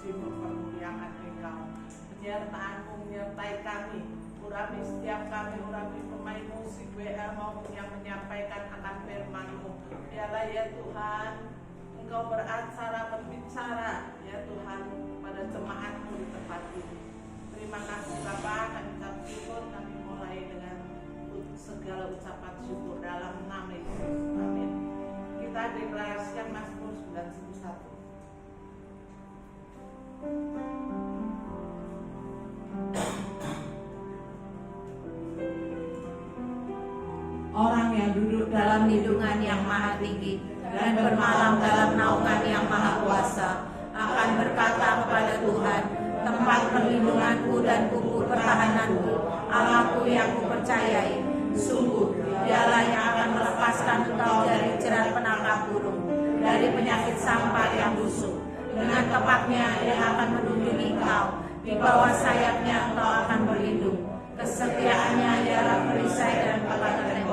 puji mempermuliakan Engkau. Penyertaan-Mu menyertai kami. Urapi setiap kami, urapi pemain musik WL maupun yang menyampaikan akan firman-Mu. Biarlah ya Tuhan, Engkau beracara, berbicara ya Tuhan pada jemaat-Mu di tempat ini. Terima kasih Bapa, kami ucap syukur, kami mulai dengan segala ucapan syukur dalam nama Yesus. Amin. Kita deklarasikan Mazmur 91. Orang yang duduk dalam lindungan yang maha tinggi dan bermalam dalam naungan yang maha kuasa akan berkata kepada Tuhan, tempat perlindunganku dan kuku pertahananku, Allahku yang kupercayai. Sungguh, Dialah yang akan melepaskan engkau dari jerat penangkap burung, dari penyakit sampar yang busuk. Dengan tepatnya Ia akan melindungi engkau, di bawah sayapnya engkau akan berlindung. Kesetiaannya ialah perisai dan pelataran.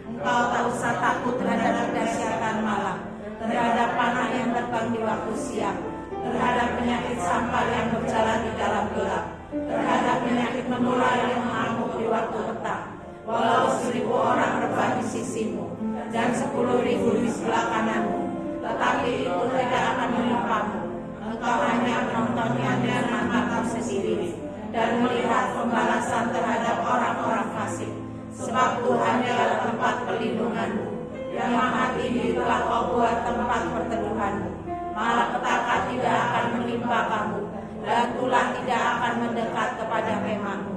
Engkau tak usah takut terhadap kedahsyatan malam, terhadap panah yang terbang di waktu siang, terhadap penyakit sampar yang berjalan di dalam gelap, terhadap penyakit menular yang mengamuk di waktu petang. Walau 1000 orang rebah di sisimu dan 10.000 di sebelah kananmu, tetapi itu tidak akan menimpamu. Engkau hanya menontonnya dengan matamu sendiri dan melihat pembalasan terhadap orang-orang fasik. Sebab Tuhan adalah tempat perlindunganmu, yang maha tinggi telah kau buat tempat perteduhanmu. Malapetaka tidak akan menimpa kamu, dan tulah tidak akan mendekat kepada kemahmu.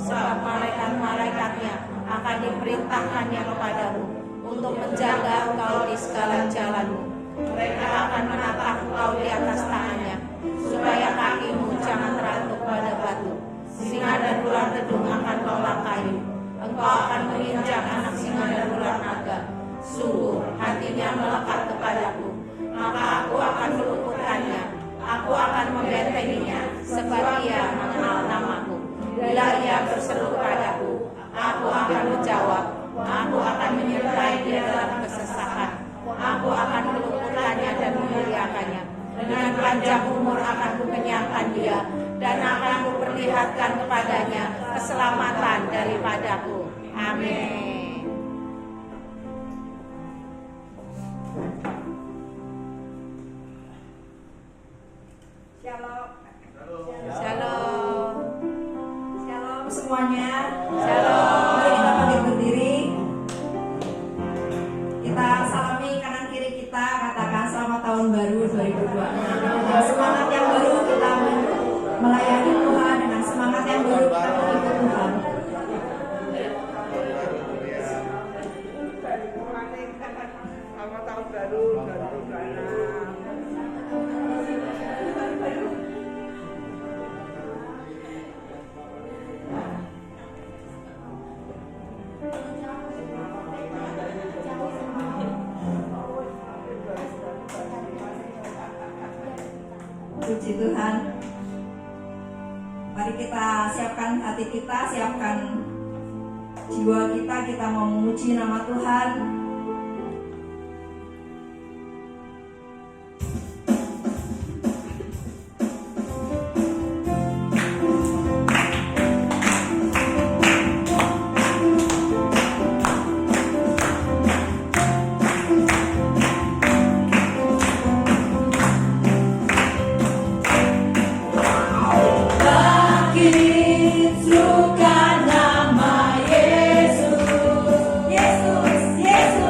Sebab malaikat-malaikatnya akan diperintahkannya kepadamu untuk menjaga engkau di segala jalanmu. Mereka akan menatang engkau di atas tangannya, supaya kakimu jangan terantuk pada batu. Singa dan ular dedung akan kau langkahi. Engkau akan menginjak anak singa dan ular naga. Sungguh hatinya melekat kepadaku, maka aku akan meluputkannya. Aku akan membentenginya, sebab ia mengenal namaku. Bila ia berseru padaku, aku akan menjawab. Aku akan menyertai dia dalam kesesakan. Aku akan meluputkannya dan memuliakannya. Dengan panjang umur akan kukenyangkan dia, dan akan kuperlihatkan kepadanya keselamatan daripadaku. Amin. Shalom. Shalom. Shalom semuanya. Shalom. Mari kita bangkit berdiri. Kita salami kanan kiri kita, katakan selamat tahun baru 2026. Semangat yang baru kita melayani Tuhan, dengan semangat yang baru kita mengikut Tuhan. Selamat tahun baru 2026. Puji Tuhan. Mari kita siapkan hati kita, siapkan jiwa kita, kita mau memuji nama Tuhan. Yesus, Yesus, Yesus.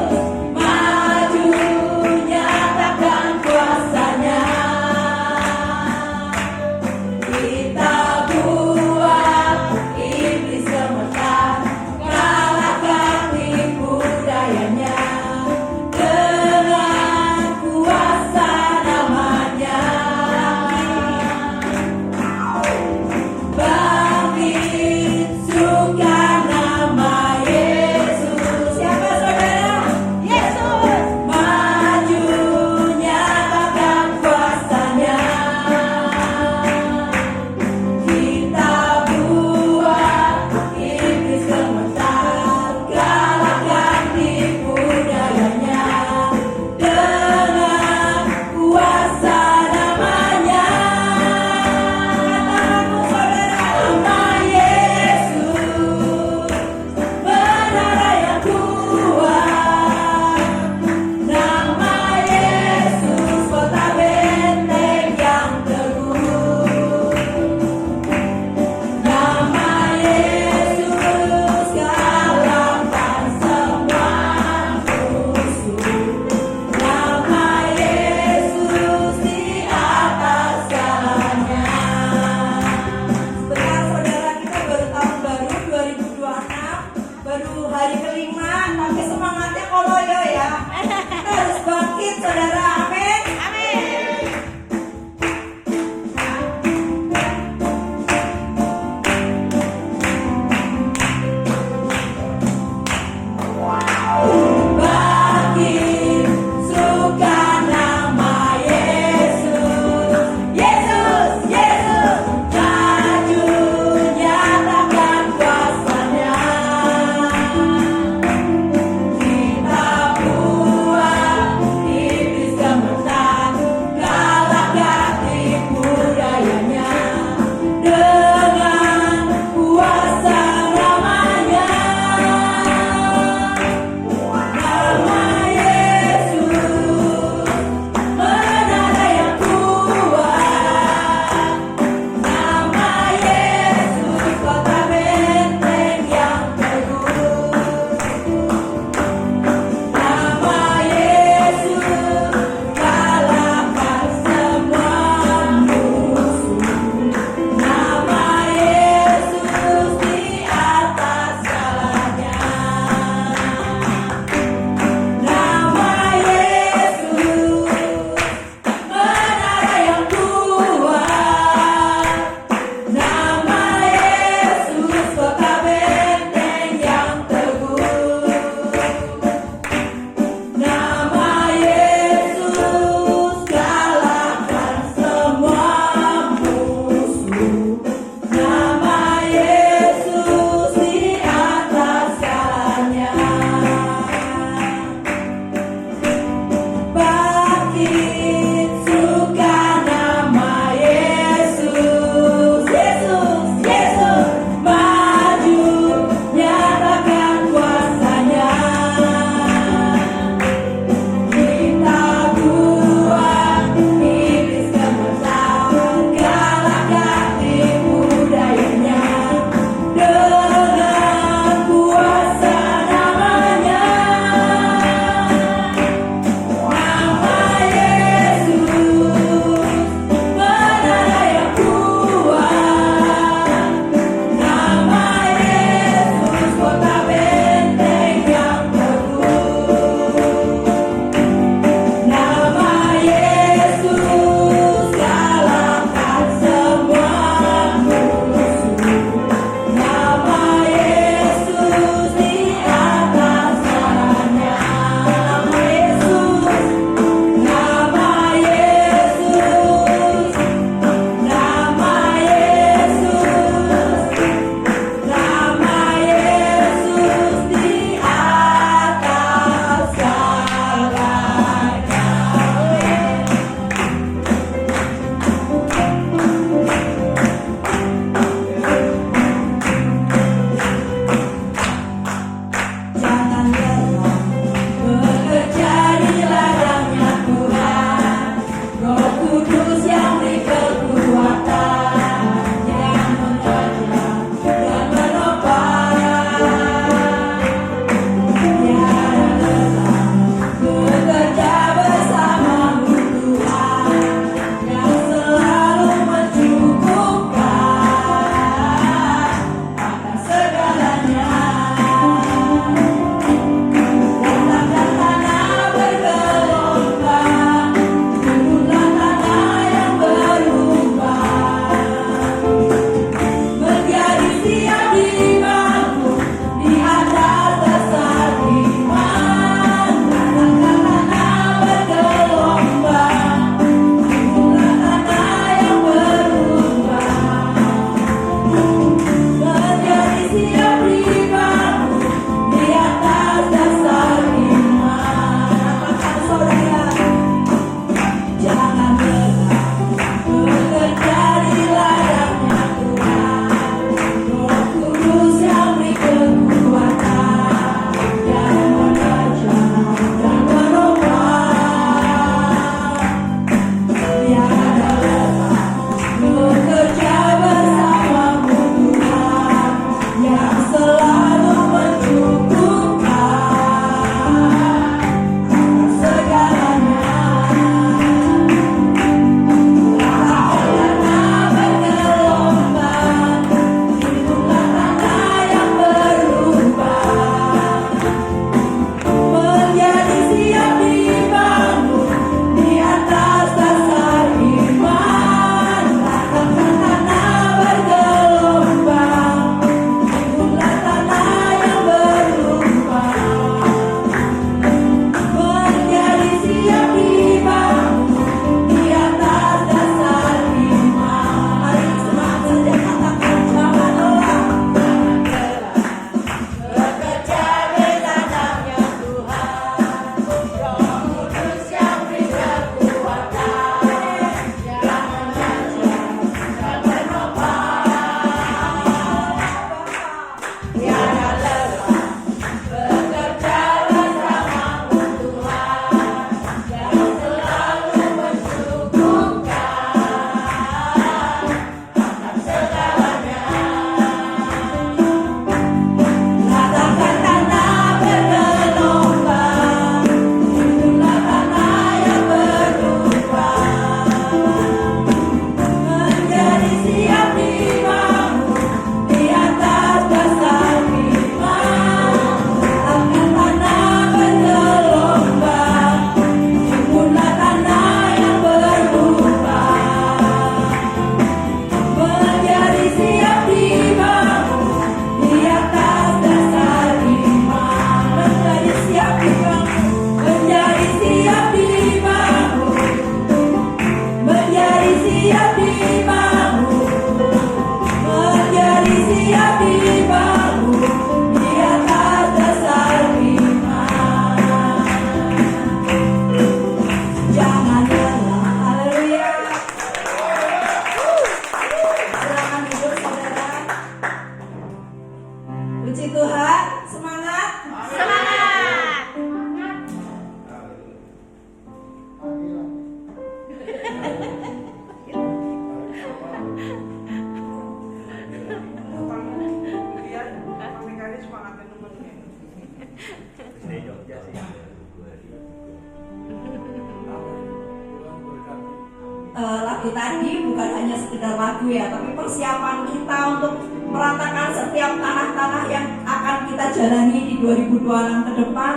tadi bukan hanya sekedar lagu ya, tapi persiapan kita untuk meratakan setiap tanah-tanah yang akan kita jalani di 2026 ke depan.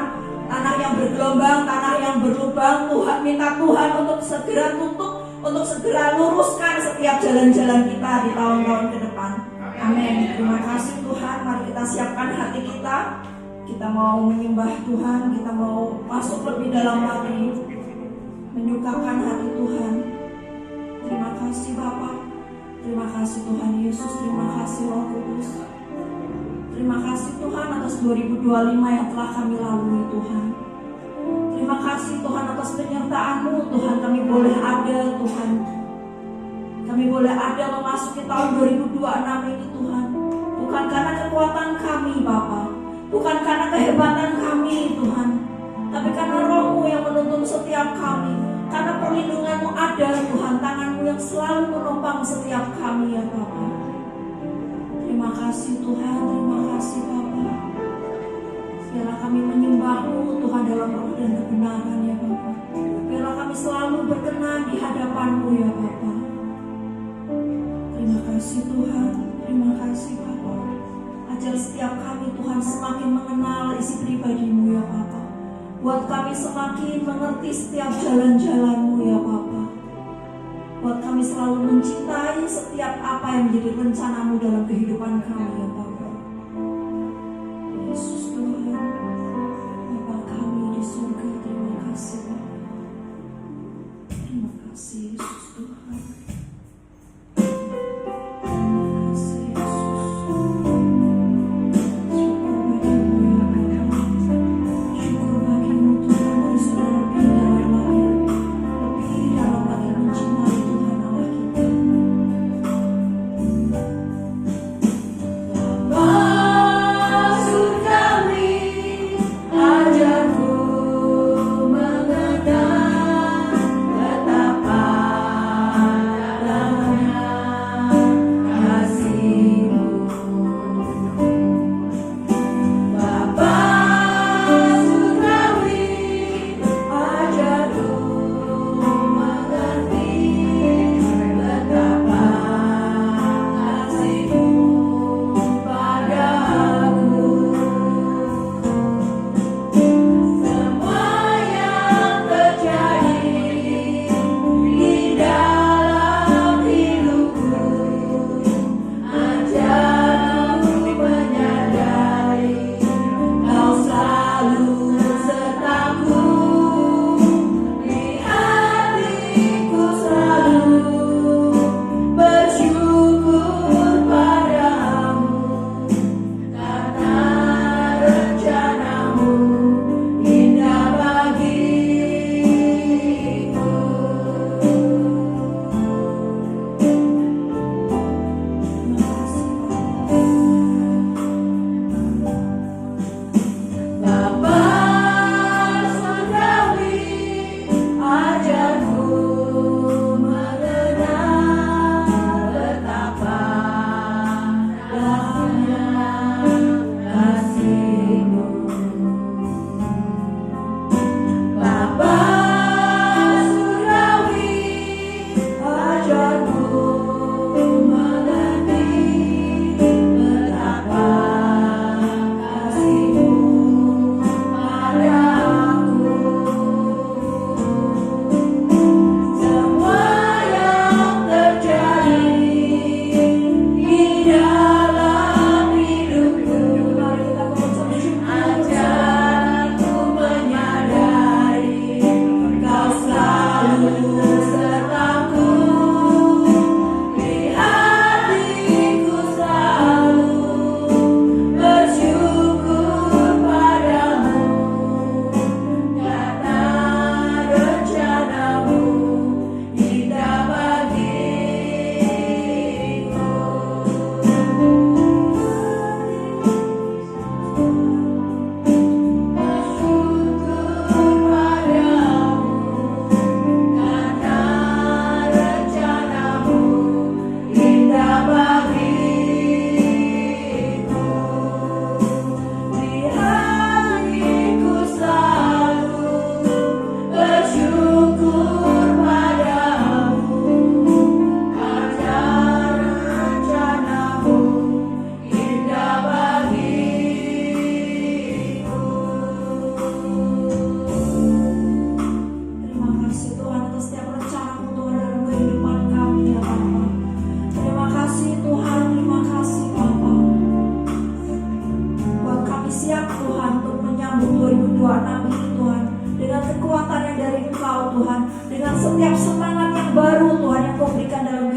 Tanah yang bergelombang, tanah yang berlubang, Tuhan minta Tuhan untuk segera tutup, untuk segera luruskan setiap jalan-jalan kita di tahun-tahun ke depan. Amin. Terima kasih Tuhan. Mari kita siapkan hati kita. Kita mau menyembah Tuhan, kita mau masuk lebih dalam lagi, menyukakan hati Tuhan. Terima kasih Bapa. Terima kasih Tuhan Yesus. Terima kasih Roh Kudus. Terima kasih Tuhan atas 2025 yang telah kami lalui Tuhan. Terima kasih Tuhan atas penyertaan-Mu Tuhan. Kami boleh ada Tuhan. Kami boleh ada memasuki tahun 2026 ini Tuhan. Bukan karena kekuatan kami Bapa, bukan karena kehebatan kami Tuhan, tapi karena Roh-Mu yang menuntun setiap kami. Karena perlindungan-Mu ada Tuhan, tangan-Mu yang selalu menopang setiap kami ya Bapa. Terima kasih Tuhan, terima kasih Bapa. Biarlah kami menyembah-Mu Tuhan dalam roh dan kebenaran ya Bapa. Biarlah kami selalu berkenan di hadapan-Mu ya Bapa. Terima kasih Tuhan, terima kasih Bapa. Ajar setiap kami Tuhan semakin mengenal isi pribadi-Mu ya Bapa. Buat kami semakin mengerti setiap jalan-jalan-Mu ya Bapa. Buat kami selalu mencintai setiap apa yang menjadi rencana-Mu dalam kehidupan kami ya Bapa. Yesus Tuhan, Bapa kami di surga, terima kasih Bapa. Terima kasih Yesus Tuhan. Bapa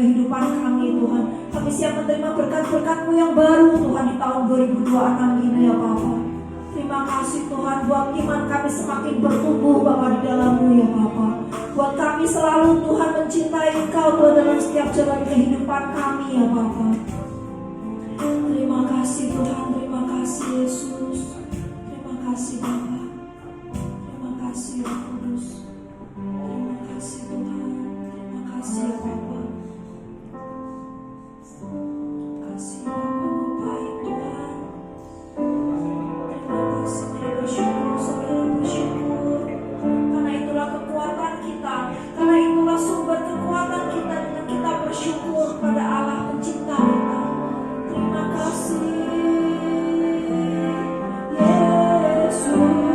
kehidupan kami Tuhan. Kami siap menerima berkat-berkat-Mu yang baru Tuhan di tahun 2026 ini ya Bapa. Terima kasih Tuhan buat iman kami semakin bertumbuh Bapa di dalam-Mu ya Bapa. Buat kami selalu Tuhan mencintai Engkau Tuhan dalam setiap jalan kehidupan kami ya Bapa. Terima kasih Tuhan, terima kasih Yesus. Terima kasih Bapa. Terima kasih Roh Kudus. Terima kasih Tuhan. Terima kasih ya Bapa. Terima kasih Bapa, baik Tuhan. Terima kasih, mari bersyukur, saudara bersyukur. Karena itulah kekuatan kita, karena itulah sumber kekuatan kita dengan kita bersyukur pada Allah pencipta kita. Terima kasih Yesus.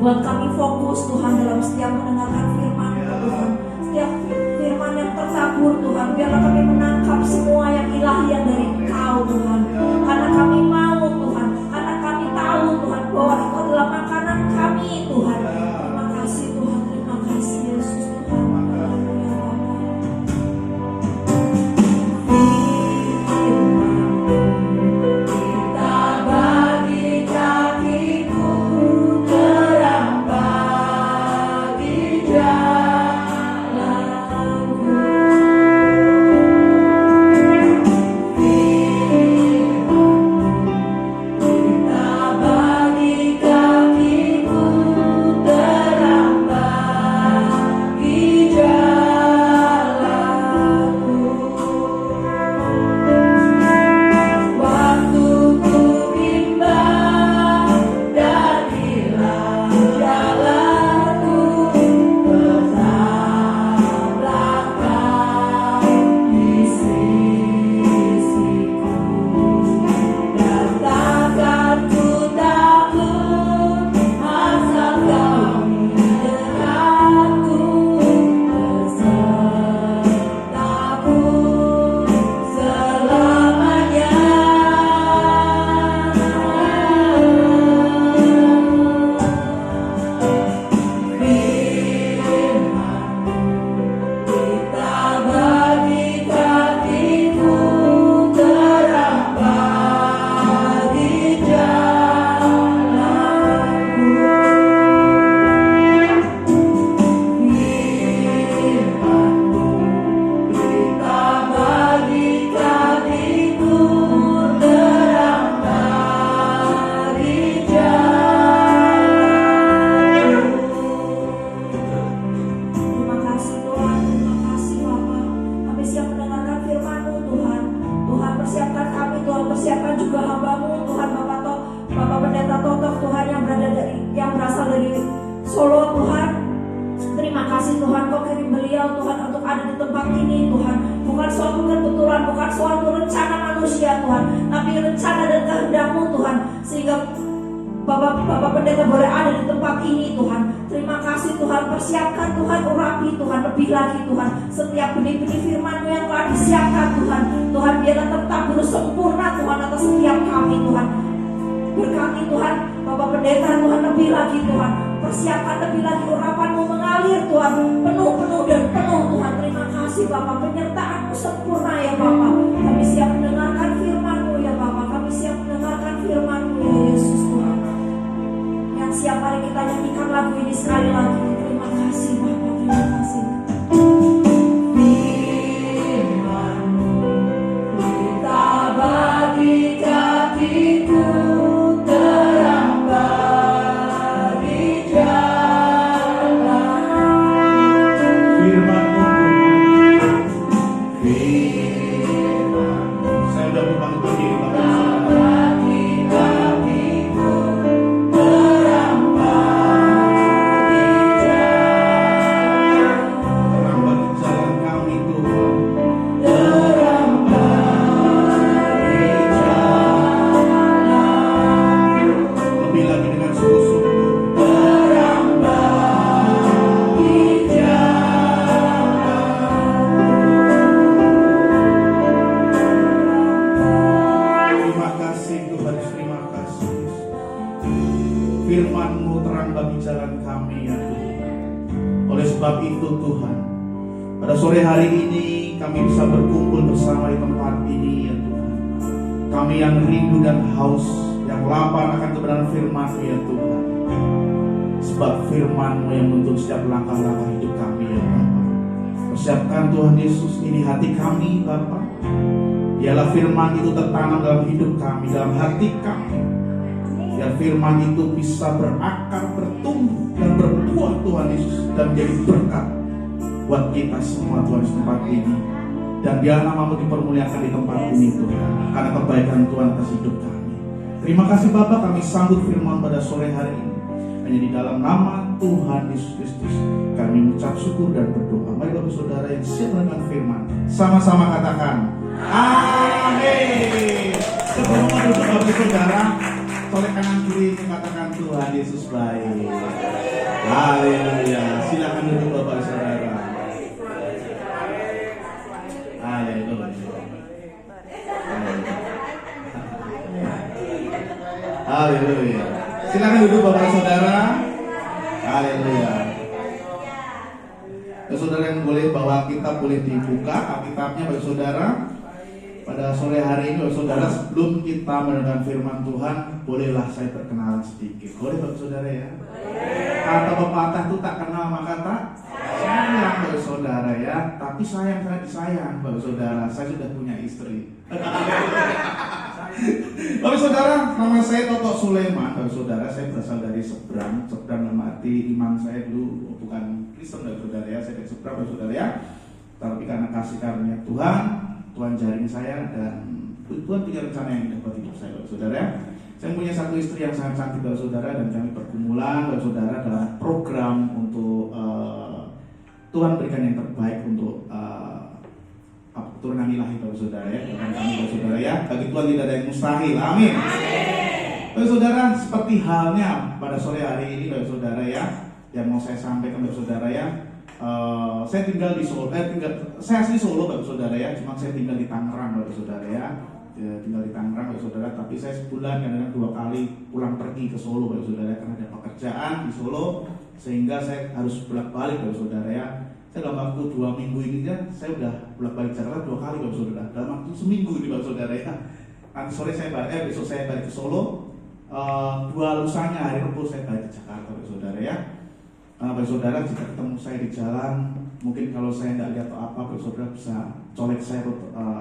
Buat kami fokus Tuhan dalam setiap mendengarkan firman Tuhan. Setiap firman yang tertabur Tuhan, biarlah kami menangkap semua yang ilahi yang dari Engkau Tuhan. Karena kami mau Tuhan, karena kami tahu Tuhan bahwa itu adalah makanan kami Tuhan. Terima kasih Tuhan, terima Solo Tuhan. Terima kasih Tuhan, Kau kirim beliau Tuhan untuk ada di tempat ini Tuhan. Bukan suatu kebetulan, bukan suatu rencana manusia Tuhan, tapi rencana dan kehendak-Mu Tuhan, sehingga Bapak Pendeta boleh ada di tempat ini Tuhan. Terima kasih Tuhan, persiapkan Tuhan, urapi Tuhan lebih lagi Tuhan setiap benih-benih firman-Mu yang telah disiapkan Tuhan. Tuhan biarlah tertabur sempurna Tuhan atas setiap kami Tuhan. Berkati Tuhan Bapak Pendeta Tuhan lebih lagi Tuhan. Persiapkan lebih lagi urapan-Mu mengalir Tuhan, penuh dan penuh Tuhan. Terima kasih Bapak, penyertaan-Mu sempurna ya Bapak. Kami siap mendengarkan firman-Mu ya Bapak. Kami siap mendengarkan firman-Mu ya Yesus Tuhan. Yang siap mari kita nyanyikan lagu ini sekali lagi. Terima kasih Bapak, terima kasih. Firman-Mu kita bagi kakiku, terang bagi jalan. Firman-Mu, saya udah bukan berdiri bagi kakiku, terang bagi jalan. terang bagi jalan kami Tuhan. Terang bagi jalan. Lebih lagi dengan sungguh-sungguh. Terang bagi Terima kasih Tuhan, terima kasih. Firman-Mu terang bagi jalan kami ya Tuhan. Oleh sebab itu Tuhan, pada sore hari ini kami bisa berkumpul bersama di tempat ini ya Tuhan. Kami yang rindu dan haus, yang lapar akan kebenaran firman-Mu ya Tuhan. Sebab firman-Mu yang menuntun setiap langkah-langkah hidup kami ya Bapa. Persiapkan Tuhan Yesus ini hati kami Bapa. Biarlah firman itu tertanam dalam hidup kami, dalam hati kami. Biar firman itu bisa berakar, bertumbuh dan berbuah Tuhan Yesus, dan menjadi berkat buat kita semua Tuhan di tempat ini. Dan biar nama-Mu dipermuliakan di tempat ini Tuhan, karena kebaikan Tuhan atas hidup kami. Terima kasih Bapa, kami sambut firman pada sore hari ini. Hanya di dalam nama Tuhan Yesus Kristus kami mengucap syukur dan berdoa. Mari Bapak Saudara yang siap mendengar firman, sama-sama katakan amin. Sebelum menutup Bapak Saudara, oleh kanan kiri mengatakan Tuhan Yesus baik. Haleluya. Silakan duduk Bapak Saudara. Haleluya. Haleluya. Silakan duduk Bapak Saudara. Haleluya. Saudara yang boleh bawa kitab boleh dibuka Alkitabnya Bapak Saudara. Pada sore hari ini Bapak Saudara, sebelum kita mendengar firman Tuhan, bolehlah saya perkenalan sedikit. Boleh Bapak Saudara ya? Kata pepatah itu tak kenal maka tak sayang, Bapak Saudara ya. Tapi sayang sangat disayang, Bapak Saudara. Saya sudah punya istri. Bapak Saudara, nama saya Toto Sulaiman. Bapak Saudara, saya berasal dari Seberang. Seberang dalam arti iman saya dulu bukan Kristen, Bapak Saudara ya. Saya dari Seberang, Bapak Saudara ya. Tapi karena kasih karunia Tuhan, Tuhan jaring saya dan Tuhan punya rencana yang indah buat hidup saya, Bapak Saudara ya. Saya punya satu istri yang sangat cantik, Bapak Saudara, dan kami pergumulan, Bapak Saudara, dalam program untuk Tuhan berikan yang terbaik untuk turunan ilahi, Bapak Saudara ya. Dan kami, Bapak Saudara ya, bagi Tuhan tidak ada yang mustahil. Amin. Bapak Saudara, seperti halnya pada sore hari ini, Bapak Saudara ya, yang mau saya sampaikan, Bapak Saudara ya. Saya tinggal di Solo, saya asli Solo, Bapak Saudara ya, cuma saya tinggal di Tangerang, Bapak Saudara ya. Tinggal di Tangerang, Bapak Saudara, tapi saya sebulan kadang-kadang 2 kali pulang pergi ke Solo, Bapak Saudara, karena ada pekerjaan di Solo, sehingga saya harus bolak-balik, Bapak Saudara ya. Saya dalam waktu 2 minggu ini ya, saya udah bolak-balik Jakarta 2 kali, Bapak Saudara, dalam waktu seminggu ini, Bapak Saudara ya. Nanti sore saya balik, besok saya balik ke Solo, 2 lusanya hari Rabu saya balik ke Jakarta, Bapak Saudara ya. Bapak Saudara, jika ketemu saya di jalan, mungkin kalau saya tidak lihat apa, Bapak Saudara bisa colek saya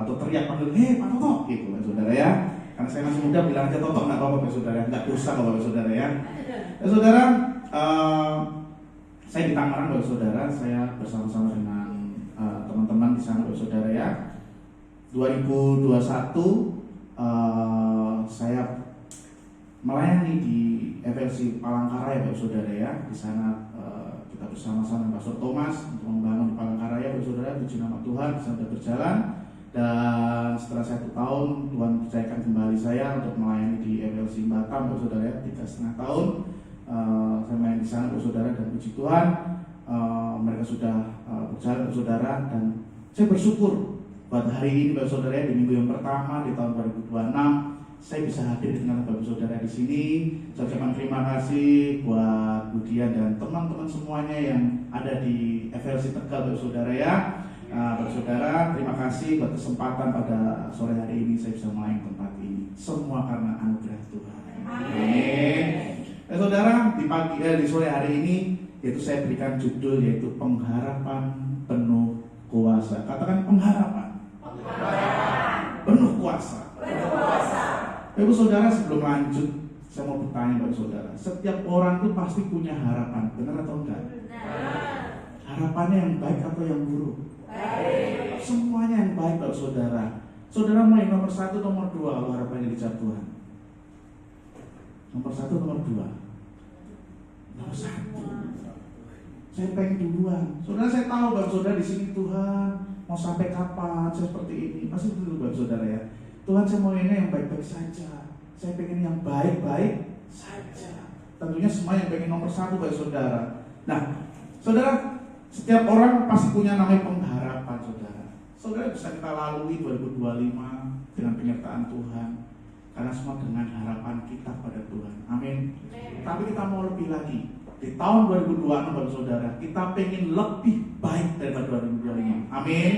atau teriak panggil, hei Pak Toto, gitu Bapak Saudara ya. Karena saya masih muda, bilang aja Toto, nggak apa-apa Bapak Saudara, nggak dosa kok Bapak Saudara ya. Bapak Saudara, saya di Tangerang, Bapak Saudara, saya bersama-sama dengan teman-teman di sana, Bapak Saudara ya. 2021 saya melayani di FLC Palangkaraya, Bapak Saudara ya. Di sana kita bersama-sama dengan Pastor Thomas untuk membangun di Palangkaraya, Bapak Saudara. Puji nama Tuhan, sudah berjalan. Dan setelah 1 tahun Tuhan percayakan kembali saya untuk melayani di FLC Batam, Bapak Saudara ya. 3,5 tahun saya main di sana, Bapak Saudara, dan puji Tuhan mereka sudah berjalan, Bapak Saudara. Dan saya bersyukur pada hari ini, Bapak Saudara ya, di minggu yang pertama di tahun 2026 saya bisa hadir dengan Bapak Saudara di sini. Saya ucapkan terima kasih buat Budian dan teman-teman semuanya yang ada di FLC Tegal, Bapak Saudara ya. Bapak Saudara, terima kasih buat kesempatan pada sore hari ini saya bisa melayani tempat ini. Semua karena anugerah Tuhan. Amin. Bapak Saudara, di sore hari ini yaitu saya berikan judul yaitu pengharapan penuh kuasa. Katakan pengharapan. Penuh kuasa. Bapak Saudara, sebelum lanjut saya mau bertanya Bapak Saudara, setiap orang itu pasti punya harapan, benar atau enggak? Harapannya yang baik atau yang buruk? Baik. Semuanya yang baik, Bapak Saudara. Saudara mau yang nomor 1, nomor 2 kalau harapannya dijawab Tuhan? Nomor 1, nomor 2? Nomor 1. Saya pengen duluan. Saudara, saya tahu Bapak Saudara di sini Tuhan mau sampai kapan saya seperti ini? Pasti dulu Bapak Saudara ya. Tuhan, saya mau ini yang baik-baik saja. Saya pengen yang baik-baik saja. Tentunya semua yang pengen nomor 1, Bapak Saudara. Nah, Saudara, setiap orang pasti punya namanya pengharapan, Saudara. Saudara bisa kita lalui 2025 dengan penyertaan Tuhan. Karena semua dengan harapan kita pada Tuhan. Amin. Tapi kita mau lebih lagi. Di tahun 2026, Bapak Saudara, kita pengen lebih baik daripada 2025. Amin.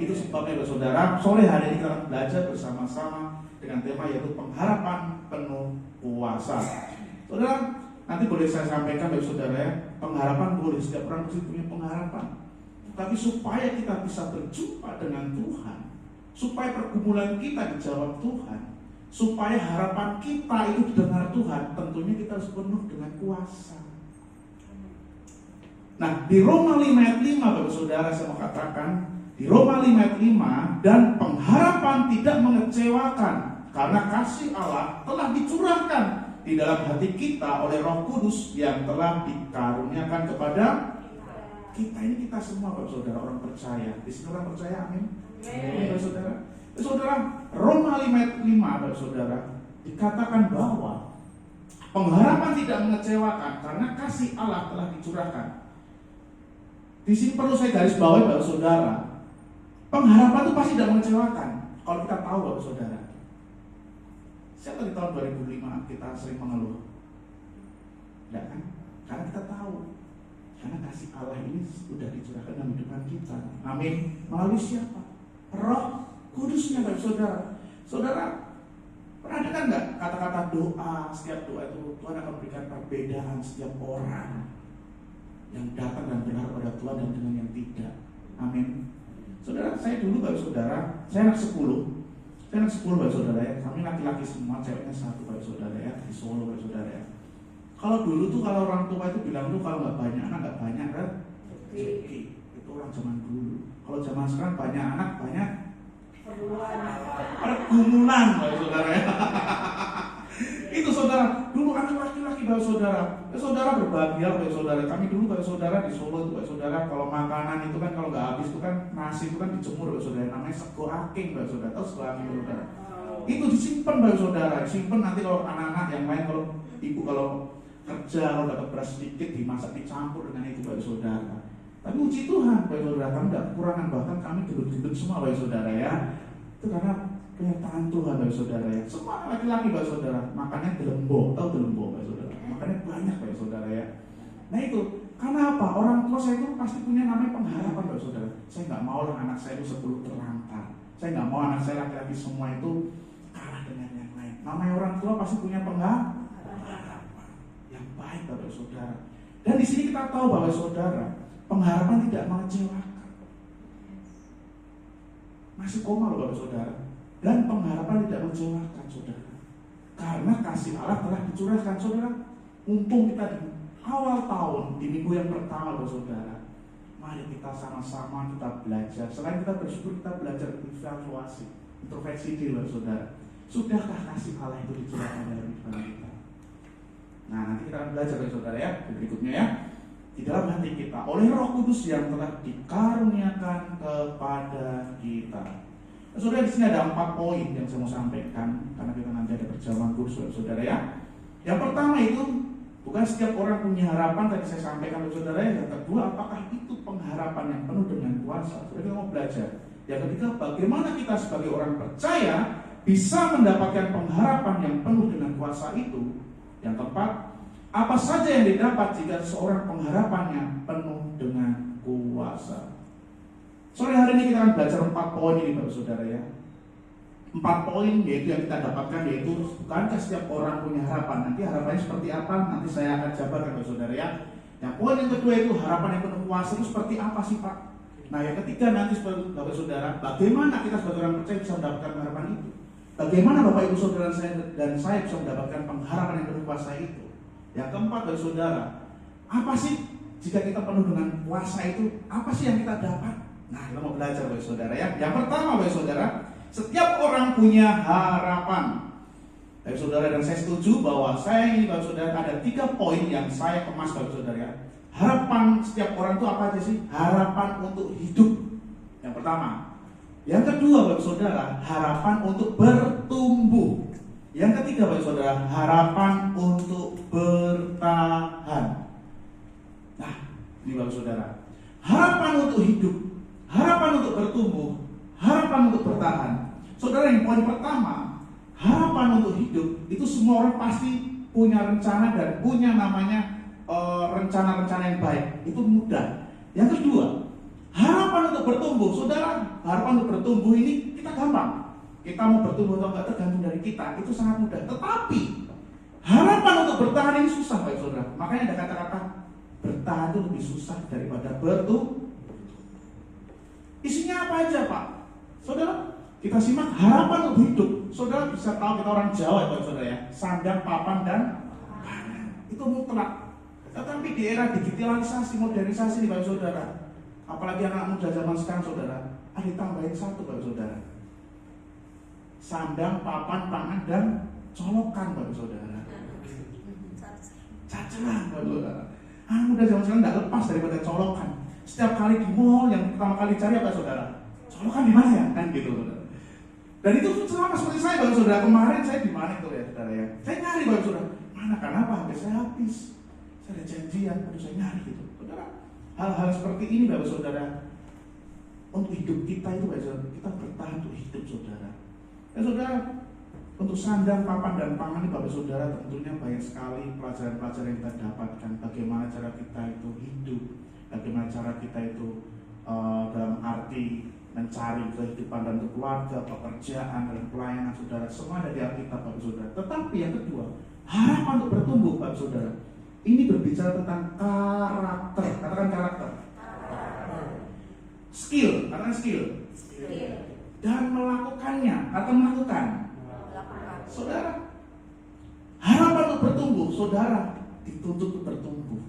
Itu sebabnya, Bapak Saudara, sore hari ini kita akan belajar bersama-sama dengan tema yaitu pengharapan penuh kuasa. Saudara, nanti boleh saya sampaikan, Bapak Saudara ya, pengharapan boleh, setiap orang pasti punya pengharapan. Tapi supaya kita bisa berjumpa dengan Tuhan, supaya pergumulan kita dijawab Tuhan, supaya harapan kita itu didengar Tuhan, tentunya kita harus penuh dengan kuasa. Nah, di Roma 5 ayat 5, Bapak Saudara, saya mau katakan, di Roma 5 ayat 5, dan pengharapan tidak mengecewakan, karena kasih Allah telah dicurahkan di dalam hati kita oleh Roh Kudus yang telah dikaruniakan kepada kita. Ini kita semua, Bapak Saudara, orang percaya. Di sini orang percaya, amin. Bapak Saudara. Saudara, Roma 5 ayat 5, Bapak Saudara, dikatakan bahwa pengharapan tidak mengecewakan karena kasih Allah telah dicurahkan. Di sini perlu saya garis bawahi, Bapak Saudara. Pengharapan itu pasti tidak mengecewakan kalau kita tahu, Bapak Saudara. Siapa di tahun 2005 kita sering mengeluh? Tidak kan? Karena kita tahu, karena kasih Allah ini sudah dicurahkan dalam hidup kita. Amin. Melalui siapa? Roh Kudusnya, Bapak Saudara. Saudara, pernah dengar nggak kata-kata doa? Setiap doa itu Tuhan akan memberikan perbedaan setiap orang. yang datang dan berharap pada Tuhan dan dengan yang tidak. Amin. Saudara, saya dulu Bapak Saudara, saya anak 10. Saya anak 10 Bapak Saudara ya. Kami laki-laki semua, ceweknya 1 Bapak Saudara ya, di Solo Bapak Saudara ya. Kalau dulu tuh kalau orang tua itu bilang tuh kalau nggak banyak anak nggak banyak kan? Rezeki. Itu orang zaman dulu. Kalau zaman sekarang banyak anak banyak pergumulan Bapak Saudara ya. Itu saudara, dulu anak laki-laki Bapak Saudara. Saudara berbahagia Bapak Saudara. Kami dulu Bapak Saudara di Solo itu Bapak Saudara, kalau makanan itu kan kalau nggak habis itu kan nasi itu kan dijemur Bapak Saudara. Namanya sego aking Bapak Saudara. Tahu sego aking Bapak Saudara? Itu disimpan Bapak Saudara. Simpan nanti kalau anak-anak yang lain, kalau ibu kalau kerja kalau dapat beras sedikit dimasak dicampur dengan itu Bapak Saudara. Tapi uji Tuhan Bapak Saudara, kami tidak kekurangan, bahkan kami gendut-gendut semua Bapak Saudara ya. Itu karena penyertaan Tuhan Bapak Saudara ya. Semua laki-laki Bapak Saudara makannya delembo, tahu delembo Bapak Saudara? Makannya banyak Bapak Saudara ya. Nah itu karena apa? Orang tua saya itu pasti punya namanya pengharapan Bapak Saudara. Saya nggak mau lah anak saya itu 10 terlantar. Saya nggak mau anak saya laki-laki semua itu kalah dengan yang lain. Namanya orang tua pasti punya pengharapan yang baik Bapak Saudara. Dan di sini kita tahu Bapak Saudara, pengharapan tidak mengecewakan. Masih koma loh Bapak Saudara. Dan pengharapan tidak mengecewakan saudara. Karena kasih Allah telah dicurahkan saudara. Mumpung kita di awal tahun, di minggu yang pertama Bapak Saudara, mari kita sama-sama kita belajar. Selain kita bersyukur, kita belajar evaluasi, introspeksi diri Bapak Saudara. Sudahkah kasih Allah itu dicurahkan dalam kehidupan kita? Nah nanti kita akan belajar Bapak Saudara ya, berikutnya ya. Di dalam hati kita oleh Roh Kudus yang telah dikaruniakan kepada kita. Saudara, di sini ada 4 poin yang saya mau sampaikan karena kita nanti ada perjamuan khusus saudara ya. Yang pertama itu bukan setiap orang punya harapan, tadi saya sampaikan saudara ya. Yang kedua, apakah itu pengharapan yang penuh dengan kuasa? Saudara, kita mau belajar. Yang ketiga, bagaimana kita sebagai orang percaya bisa mendapatkan pengharapan yang penuh dengan kuasa itu. Yang keempat, apa saja yang didapat jika seorang pengharapannya penuh dengan kuasa. Sore hari ini kita akan belajar 4 poin ini Bapak Saudara ya. 4 poin yaitu yang kita dapatkan, yaitu bukankah setiap orang punya harapan. Nanti harapannya seperti apa, nanti saya akan jabarkan Bapak Saudara ya. Yang poin yang kedua itu harapan yang penuh kuasa itu seperti apa sih Pak. Nah yang ketiga nanti Bapak Saudara, bagaimana kita sebagai orang percaya bisa mendapatkan harapan itu. Bagaimana Bapak Ibu Saudara saya dan saya bisa mendapatkan pengharapan yang penuh kuasa itu. Yang keempat Bapak Saudara, apa sih jika kita penuh dengan kuasa itu, apa sih yang kita dapat? Nah, kita mau belajar Bapak Saudara ya. Yang pertama Bapak Saudara, setiap orang punya harapan. Bapak Saudara, dan saya setuju bahwa saya ini Bapak Saudara ada 3 poin yang saya kemas Bapak Saudara ya. Harapan setiap orang itu apa aja sih? Harapan untuk hidup. Yang pertama. Yang kedua Bapak Saudara, harapan untuk bertumbuh. Yang ketiga Bapak Saudara, harapan untuk bertahan. Nah, ini Bapak Saudara. Harapan untuk hidup, harapan untuk bertumbuh, harapan untuk bertahan. Saudara, yang poin pertama, harapan untuk hidup, itu semua orang pasti punya rencana dan punya namanya rencana-rencana yang baik. Itu mudah. Yang kedua, harapan untuk bertumbuh. Saudara, harapan untuk bertumbuh ini kita gampang. Kita mau bertumbuh atau enggak tergantung dari kita, itu sangat mudah. Tetapi harapan untuk bertahan ini susah Bapak Saudara. Makanya ada kata-kata bertahan itu lebih susah daripada bertumbuh. Isinya apa aja Pak? Saudara, kita simak harapan untuk hidup. Saudara bisa tahu kita orang Jawa ya Pak Saudara ya. Sandang, papan, dan pangan. Itu mutlak. Tetapi di era digitalisasi, modernisasi nih Pak Saudara, apalagi anak muda zaman sekarang Saudara, ada tambahin satu Pak Saudara. Sandang, papan, pangan, dan colokan Pak Saudara. Caceran Pak Saudara. Anak muda zaman sekarang tidak lepas daripada colokan. Setiap kali di mall yang pertama kali cari apa Saudara? Colokan di mana ya? Kan gitu Saudara. Dan itu sama seperti saya Bapak Saudara. Kemarin saya di mana itu ya Saudara ya? Saya nyari Bapak Saudara. Mana kenapa HP saya habis? Saya ada janjian, aduh saya nyari gitu. Saudara, hal-hal seperti ini Bapak Saudara, untuk hidup kita itu Bapak Saudara, kita bertahan untuk hidup Saudara. Ya Saudara, untuk sandang, papan, dan pangan ini Bapak Saudara tentunya banyak sekali pelajaran-pelajaran yang kita dapatkan. Bagaimana cara kita itu hidup, bagaimana cara kita itu dalam arti mencari kehidupan dan keluarga, pekerjaan, dan pelayanan Saudara. Semua ada di Alkitab Bapak Saudara. Tetapi yang kedua, harapan untuk bertumbuh Bapak Saudara. Ini berbicara tentang karakter. Katakan karakter. Skill, katakan skill. Dan melakukannya atau melakukan. Saudara, harapan untuk bertumbuh, saudara dituntut untuk bertumbuh.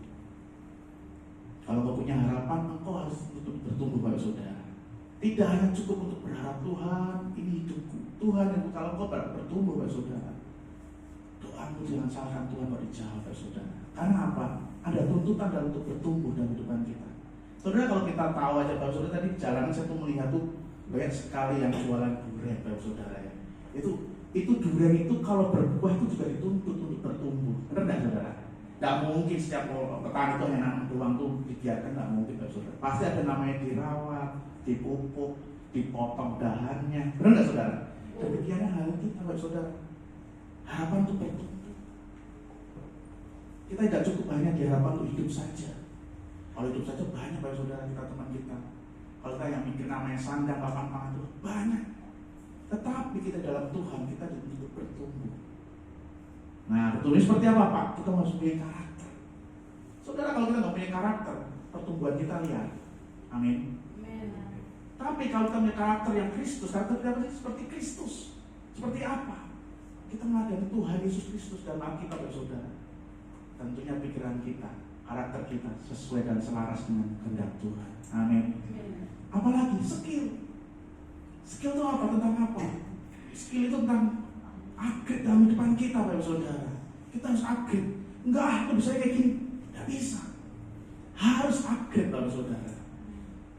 Kalau kau punya harapan, engkau harus untuk bertumbuh, Bapak Saudara. Tidak hanya cukup untuk berharap Tuhan, ini hidupku. Tuhan yang kalau kau bertumbuh, Bapak Saudara, doamu jangan salahkan Tuhan kalau dijawab, Bapak Saudara. Karena apa? Ada tuntutan dalam untuk bertumbuh dalam kehidupan kita. Saudara, kalau kita tahu aja, Bapak Saudara, tadi jalanan saya tuh melihat tuh banyak sekali yang jualan durian, Bapak Saudara ya. Itu durian itu kalau berbuah itu juga dituntut untuk bertumbuh. Benar nggak, Saudara? Nggak mungkin setiap petani itu hanya nanam doang tuh dibiarkan, nggak mungkin, Bapak Saudara. Pasti ada namanya dirawat, dipupuk, dipotong dahannya. Benar nggak, Saudara? Demikiannya hal kita, Bapak Saudara. Harapan untuk bertumbuh. Kita tidak cukup hanya diharapan untuk hidup saja. Kalau hidup saja banyak, Bapak Saudara, kita teman kita. Kalau kita yang mikir namanya sandang, papan pangan itu banyak. Tetapi kita dalam Tuhan, kita dituntut bertumbuh. Nah, bertumbuh seperti apa, Pak? Kita harus punya karakter. Saudara, kalau kita nggak punya karakter, pertumbuhan kita liar. Amin. Tapi kalau kita punya karakter yang Kristus, karakter kita seperti Kristus. Seperti apa? Kita meladani Tuhan Yesus Kristus dalam Alkitab, Saudara. Tentunya pikiran kita, karakter kita sesuai dan selaras dengan kehendak Tuhan. Amin. Apalagi skill. Skill itu apa? Tentang apa? Skill itu tentang upgrade dalam kehidupan kita, Bapak Saudara. Kita harus upgrade. Enggak, itu bisa kayak gini. Tidak bisa. Harus upgrade, Bapak Saudara.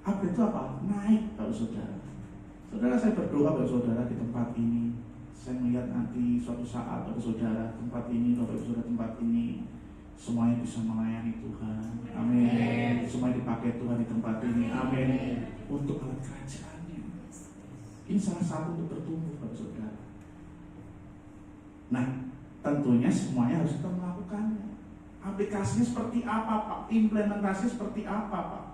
Upgrade itu apa? Naik, Bapak Saudara. Saudara, saya berdoa, Bapak Saudara, di tempat ini. Saya melihat nanti suatu saat, Bapak Saudara, tempat ini, Bapak Saudara, tempat ini semuanya bisa melayani Tuhan. Amin. Semuanya dipakai Tuhan di tempat ini. Amin. Untuk alat kerajaannya. Ini salah satu untuk bertumbuh, Bapak Saudara. Nah, tentunya semuanya harus kita melakukannya. Aplikasinya seperti apa, Pak? Implementasinya seperti apa, Pak?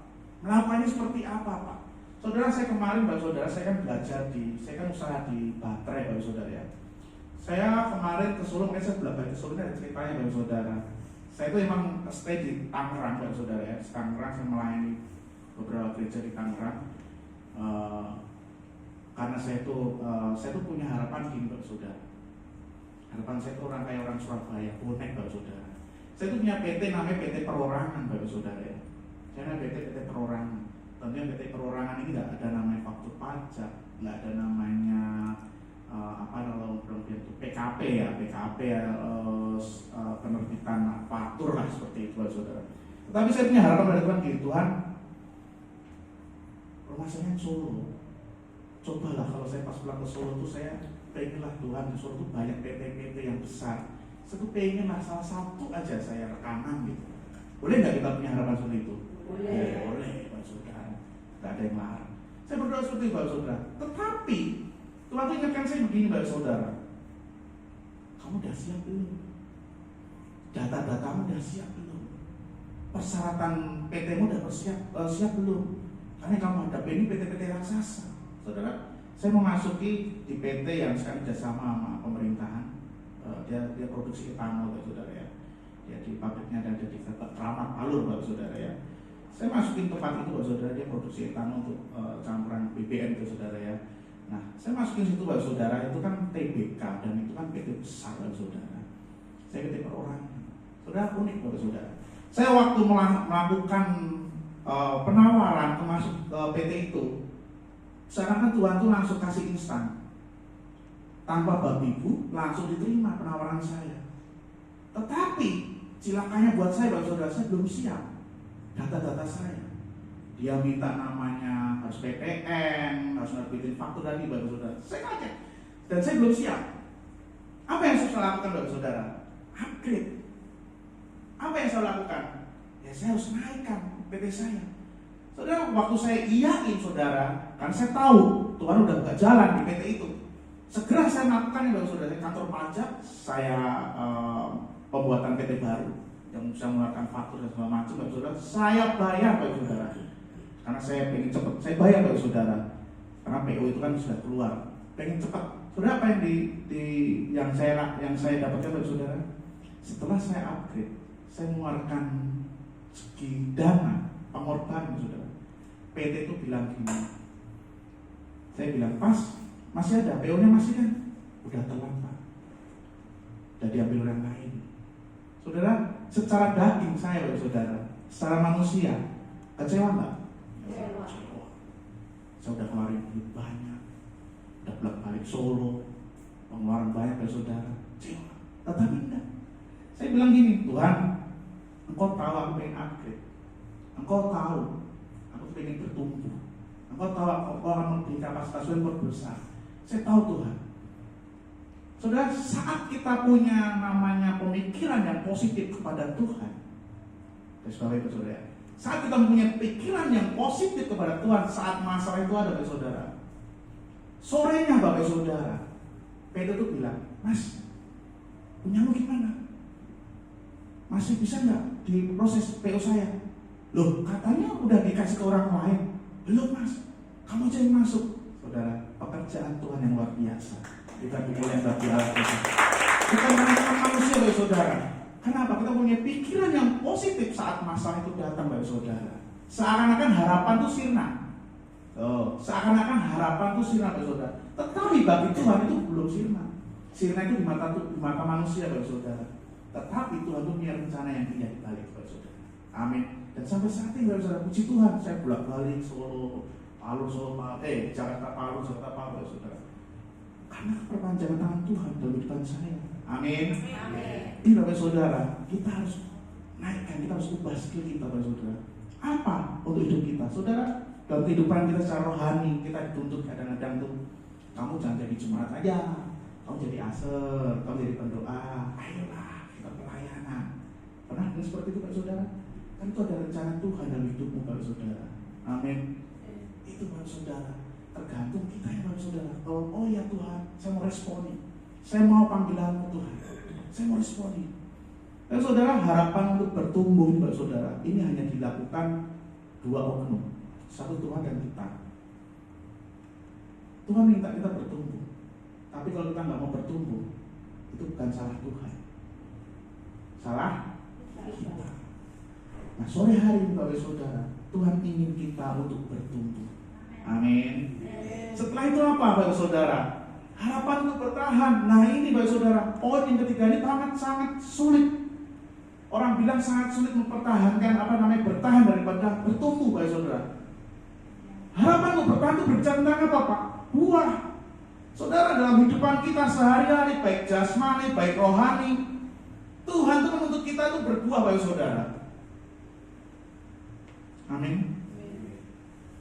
Melakukannya seperti apa, Pak? Saudara, saya kemarin, Bapak Saudara, saya kan belajar saya kan usaha di baterai, Bapak Saudara ya. Saya kemarin ke Solo, saya belajar ke Solo, ada ceritanya, Bapak Saudara. Saya itu emang stay di Tangerang, Bapak Saudara ya. Tangerang, saya melayani beberapa gereja di Tangerang. Karena saya tuh punya harapan gini, Bapak Saudara. Harapan saya itu orang kayak orang Surabaya, bonek, Bapak Saudara. Saya tuh punya PT namanya PT Perorangan, Bapak Saudara ya. Saya PT Perorangan. Tentunya PT Perorangan ini nggak ada namanya faktur pajak, nggak ada namanya kalau itu PKP ya, penerbitan faktur lah seperti itu, Bapak Saudara. Tetapi saya punya harapan dari Tuhan, gini, Tuhan, rumah saya yang Solo. Cobalah kalau saya pas pulang ke Solo tuh saya pengenlah Tuhan di Solo tuh banyak PT-PT yang besar. Saya tuh pengenlah salah satu aja saya rekanan gitu. Boleh nggak kita punya harapan seperti itu? Boleh, Bapak Saudara. Nggak ada yang larang. Saya berdoa seperti itu, Bapak Saudara. Tetapi Tuhan tuh ingatkan saya begini, Bapak Saudara. Kamu udah siap belum? Data-datamu udah siap belum? Persyaratan PT-mu udah siap belum? Karena kamu hadapi ini PT-PT raksasa. Saudara, saya memasuki di PT yang sekarang kerjasama sama pemerintahan. Dia produksi etanol, Bapak Saudara ya. Ya di pabriknya ada di Kramat Alur, Bapak Saudara ya. Saya masukin tempat itu, Bapak Saudara, dia produksi etanol untuk campuran BBM, Bapak Saudara ya. Nah, saya masukin situ, Bapak Saudara, itu kan TBK dan itu kan PT besar, Bapak Saudara. Saya PT Perorangan. Saudara, unik, Bapak Saudara. Saya waktu melakukan penawaran masuk ke PT itu, sekarang kan Tuhan tuh langsung kasih instan. Tanpa babi bu, langsung diterima penawaran saya. Tetapi cilakanya buat saya, Bapak Saudara, saya belum siap. Data-data saya, dia minta namanya harus PPN, harus nerbitin faktur tadi, Bapak Saudara. Saya kaget dan saya belum siap. Apa yang saya lakukan, Bapak Saudara? Upgrade. Apa yang saya lakukan? Ya saya harus naikkan PT saya. Saudara, waktu saya iyain, Saudara, kan saya tahu Tuhan udah gak jalan di PT itu. Segera saya melakukan, Bapak Saudara, kantor pajak, saya pembuatan PT baru yang bisa mengeluarkan faktur dan segala macam, Bapak Saudara. Saya bayar, Bapak Saudara, karena saya pengen cepat. Saya bayar, Bapak Saudara, karena PO itu kan sudah keluar. Pengen cepat. Saudara, apa yang yang saya dapatkan, Bapak Saudara? Setelah saya upgrade, saya mengeluarkan segi dana pengorbanan saudara. PT itu bilang gini, saya bilang, pas masih ada, PO-nya masih kan? Udah telat Pak, udah diambil orang lain. Saudara, secara daging saya saudara, secara manusia kecewa nggak? Kecewa. Saya udah keluarin duit banyak, udah balik Solo, pengeluaran banyak saudara, kecewa. Tetapi enggak. Saya bilang gini, Tuhan, Engkau tahu aku pengen upgrade, Engkau tahu aku pengen bertumbuh, Engkau tahu aku akan memberi kapasitas yang besar. Saya tahu Tuhan. Saudara, saat kita punya namanya pemikiran yang positif kepada Tuhan, saudara, saat kita punya pikiran yang positif kepada Tuhan saat masalah itu ada, saudara, sorenya Bapak Saudara, Peter itu bilang, Mas, punyamu gimana? Masih bisa nggak diproses PO saya? Loh, katanya udah dikasih ke orang lain. Belum Mas, kamu aja yang masuk. Saudara, pekerjaan Tuhan yang luar biasa. Kita pikir yang bagi Allah. Bukan karena manusia, saudara. Kenapa? Kita punya pikiran yang positif saat masalah itu datang, saudara. Seakan-akan harapan itu sirna. Seakan-akan harapan itu sirna, saudara. Tetapi bagi Tuhan itu belum sirna. Sirna itu di mata manusia, saudara. Tetapi Tuhan itu punya rencana yang indah di balik, saudara. Amin. Dan sampai saat ini, saudara, puji Tuhan, saya bolak-balik Solo, Palu, Jakarta, Palu, saudara. Karena perpanjangan tangan Tuhan dalam kehidupan saya. Amin. Ini Bapak Saudara, kita harus naikkan, kita harus ubah skill kita, Bapak Saudara. Apa untuk hidup kita? Saudara, dalam kehidupan kita secara rohani, kita dituntut kadang-kadang tuh, kamu jangan jadi jemaat aja, kamu jadi aser, kamu jadi pendoa. Ayolah, kita pelayanan. Pernah dengar seperti itu, Pak Saudara? Kan itu ada rencana Tuhan dalam hidupmu, Pak Saudara. Amin. Itu, Pak Saudara. Tergantung kita ya, Pak Saudara. Kalau oh ya Tuhan, saya mau responi, saya mau panggilanmu Tuhan, saya mau responi. Dan saudara, harapan untuk bertumbuh, Pak Saudara, ini hanya dilakukan dua oknum, satu Tuhan dan kita. Tuhan minta kita bertumbuh, tapi kalau kita nggak mau bertumbuh, itu bukan salah Tuhan, salah kita. Nah, sore hari ini Bapak Saudara, Tuhan ingin kita untuk bertumbuh. Amin. Setelah itu apa, Bapak Saudara? Harapan untuk bertahan. Nah ini, Bapak Saudara, poin yang ketiga ini sangat sulit. Orang bilang sangat sulit mempertahankan bertahan daripada bertumbuh, Bapak Saudara. Harapan untuk bertahan itu berbicara tentang apa, Pak? Buah. Saudara, dalam kehidupan kita sehari-hari, baik jasmani, baik rohani, Tuhan itu menuntut kita itu berbuah, Bapak Saudara. Amin.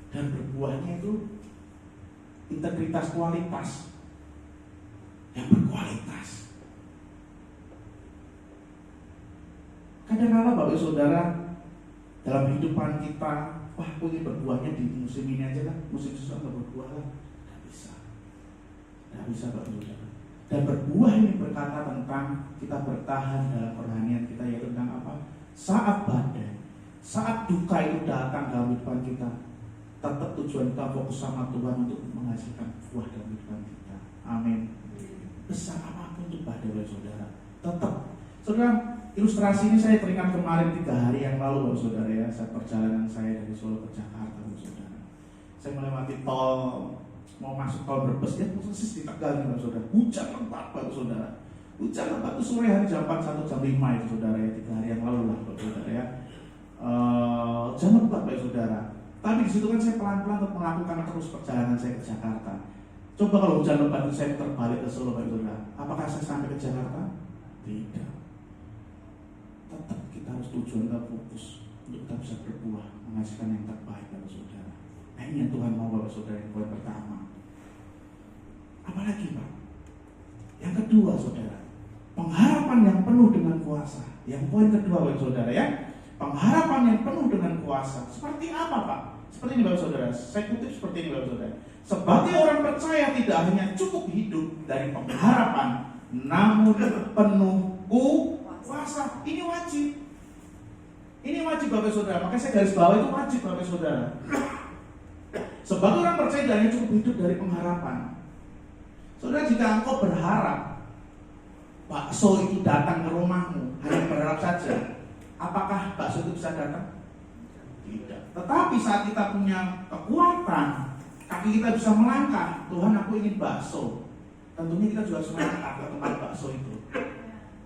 Dan berbuahnya itu integritas kualitas yang berkualitas. Kadang-kadang Bapak Saudara, dalam kehidupan kita, wah aku ingin berbuahnya di musim ini aja lah, musim susah nggak berbuah lah, nggak bisa Bapak Saudara. Dan berbuah ini berkata tentang kita bertahan dalam kerohanian kita, yaitu tentang apa? Saat badai, saat duka itu datang dalam kehidupan kita, tetap tujuan kita fokus sama Tuhan untuk menghasilkan buah dalam kehidupan kita. Amin. Besar apapun itu badai, Saudara, tetap. Saudara, ilustrasi ini saya teringat kemarin 3 hari yang lalu, Bapak Saudara ya, saat perjalanan saya dari Solo ke Jakarta, Bapak Saudara. Saya melewati tol, mau masuk tol Brebes, ya persis di Tegal nih, Bapak Saudara. Hujan lebat, Bapak Saudara. Hujan lebat itu sore hari jam 4, 1 jam 5 itu, Saudara ya, 3 hari yang lalu lah, Bapak Saudara ya. Hujan lebat, Bapak Saudara. Tapi di situ kan saya pelan-pelan untuk melakukan terus perjalanan saya ke Jakarta. Coba kalau hujan lebat itu saya terbalik ke Solo, Bapak Saudara, apakah saya sampai ke Jakarta? Tidak. Tetap kita harus tujuan kita fokus untuk kita bisa berbuah, menghasilkan yang terbaik, Bapak Saudara. Nah ini yang Tuhan mau, Bapak Saudara, yang poin pertama. Apalagi Pak? Yang kedua, Saudara, pengharapan yang penuh dengan kuasa. Yang poin kedua, Bapak Saudara ya, pengharapan yang penuh dengan kuasa. Seperti apa, Pak? Seperti ini, Bapak Saudara. Saya kutip seperti ini, Bapak Saudara. Sebagai orang percaya tidak hanya cukup hidup dari pengharapan, namun penuh kuasa. Ini wajib. Ini wajib, Bapak Saudara. Makanya saya garis bawah itu wajib, Bapak Saudara. Sebagai orang percaya tidak hanya cukup hidup dari pengharapan. Saudara, jika engkau berharap bakso itu datang ke rumahmu, hanya berharap saja, Apakah bakso itu bisa datang? Tidak. Tetapi saat kita punya kekuatan, kaki kita bisa melangkah, Tuhan aku ingin bakso. Tentunya kita juga harus melangkah ke tempat bakso itu.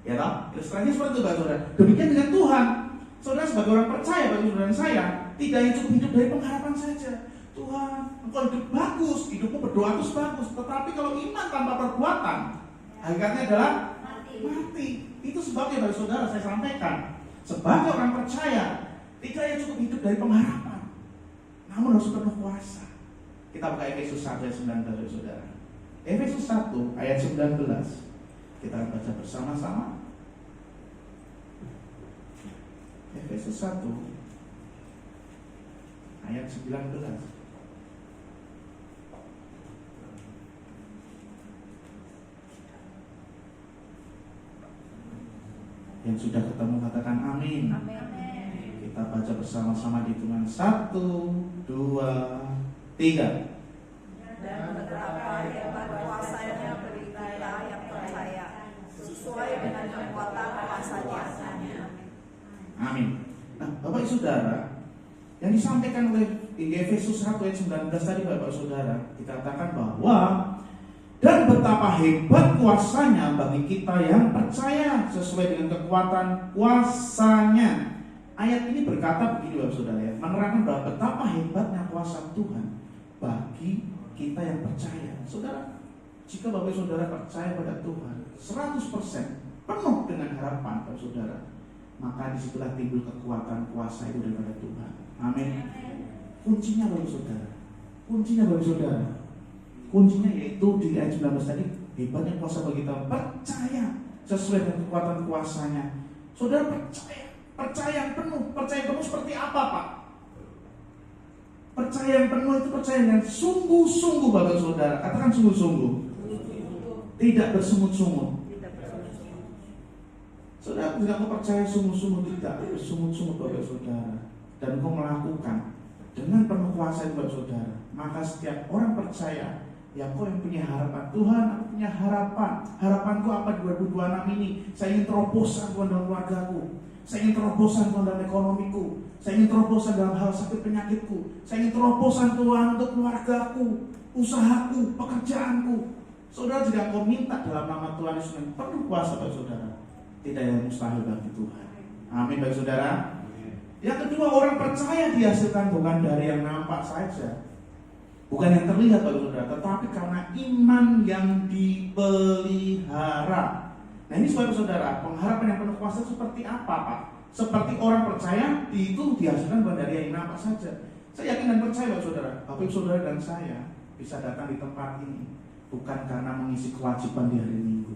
Ya toh? Ilustrasinya seperti itu, saudara. Demikian dengan Tuhan. Saudara sebagai orang percaya, bagi saudara dan saya, tidak hanya cukup hidup dari pengharapan saja. Tuhan, engkau hidup bagus, hidupmu berdoa terus bagus. Tetapi kalau iman tanpa perbuatan, hakikatnya adalah mati. Itu sebabnya bagi saudara saya sampaikan, sebagai orang percaya, tidak hanya cukup hidup dari pengharapan, namun harus penuh kuasa. Kita buka Efesus 1 ayat 19, saudara. Efesus 1 ayat 19. Kita baca bersama-sama. Efesus 1 ayat 19. Yang sudah ketemu katakan amin. Kita baca bersama-sama di hitungan 1, 2, 3. Dan betapa hebat kuasanya bagi kita yang percaya, sesuai dengan kekuatan kuasanya. Amin. Nah, Bapak Saudara, yang disampaikan oleh di Efesus 1 ayat 19 tadi, Bapak Saudara, dikatakan bahwa dan betapa hebat kuasanya bagi kita yang percaya, sesuai dengan kekuatan kuasanya. Ayat ini berkata begini, Bapak Saudara, ya, menerangkan bahwa betapa hebatnya kuasa Tuhan bagi kita yang percaya. Saudara, jika Bapak Saudara percaya pada Tuhan 100% penuh dengan harapan, Bapak Saudara, maka disitulah timbul kekuatan kuasa itu daripada Tuhan. Amin. Kuncinya Bapak Saudara, kuncinya yaitu di ayat 19 tadi, hebatnya kuasa bagi kita percaya sesuai dengan kekuatan kuasanya. Saudara percaya yang penuh seperti apa, Pak? Percaya yang penuh itu percaya yang sungguh-sungguh, Bapak Saudara. Katakan sungguh-sungguh. Tidak bersungut-sungut. Saudara, jika kau percaya sungguh-sungguh, tidak bersungut-sungut, Bapak Saudara, dan kau melakukan dengan penuh kuasa itu, Bapak Saudara, maka setiap orang percaya, ya kau yang punya harapan. Tuhan, aku punya harapan. Harapanku apa di 2026 ini? Saya ingin terobosan Tuhan dalam keluargaku. Saya ingin terobosan Tuhan dalam ekonomiku. Saya ingin terobosan dalam hal sakit penyakitku. Saya ingin terobosan Tuhan untuk keluargaku, usahaku, pekerjaanku. Saudara, jika kau minta dalam nama Tuhan Yesus yang penuh kuasa, Bapak Saudara, tidak ada mustahil bagi Tuhan. Amin, Bapak Saudara. Yang kedua, orang percaya dihasilkan bukan dari yang nampak saja, bukan yang terlihat, Bapak Saudara, tetapi karena iman yang dipelihara. Nah, ini Bapak Saudara, pengharapan yang penuh kuasa seperti apa, Pak? Seperti orang percaya itu dihasilkan bukan dari yang nampak saja. Saya yakin dan percaya, Bapak Saudara, Bapak Saudara dan saya bisa datang di tempat ini bukan karena mengisi kewajiban di hari Minggu,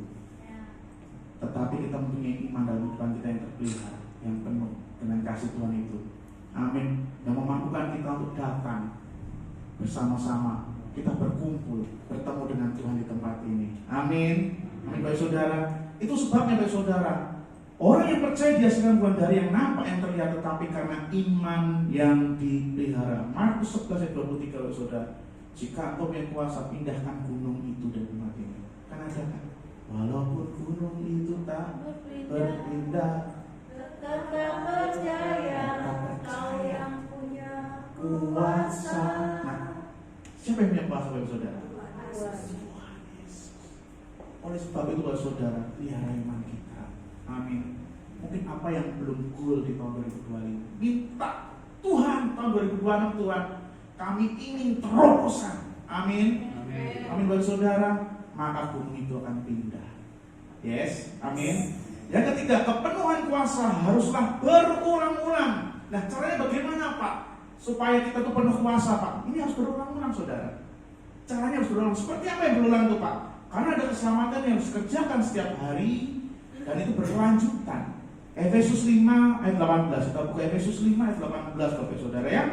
tetapi kita mempunyai iman dalam kehidupan kita yang terpelihara, yang penuh dengan kasih Tuhan itu. Amin. Yang memampukan kita untuk datang bersama-sama, kita berkumpul, bertemu dengan Tuhan di tempat ini. Amin. Amin, Bapak Saudara. Itu sebabnya, Bapak Saudara, orang yang percaya dihasilkan bukan dari yang nampak, yang terlihat, tetapi karena iman yang dipelihara. Markus 11 ayat 23, Bapak Saudara. Jika engkau punya kuasa, pindahkan gunung itu dari tempat ini. Kan ada kan? Walaupun gunung itu tak berpindah, tetap percaya Kau yang punya kuasa. Nah, siapa yang punya kuasa, Bapak Saudara? Tuhan Yesus. Oleh sebab itu, Bapak Saudara, pelihara iman kita. Amin. Mungkin apa yang belum cool di tahun 2025, minta Tuhan tahun 2026, Tuhan, kami ingin terobosan. Amin. Amin, Bapak Saudara. Maka gunung itu akan pindah. Yes, amin. Yang ketiga, kepenuhan kuasa haruslah berulang-ulang. Nah, caranya bagaimana, Pak? Supaya kita tuh penuh kuasa, Pak. Ini harus berulang-ulang, Saudara. Caranya harus berulang. Seperti apa yang berulang tuh, Pak? Karena ada keselamatan yang harus dikerjakan setiap hari, dan itu berkelanjutan. Efesus 5 ayat 18. Kita buka Efesus 5 ayat 18, Bapak Saudara ya.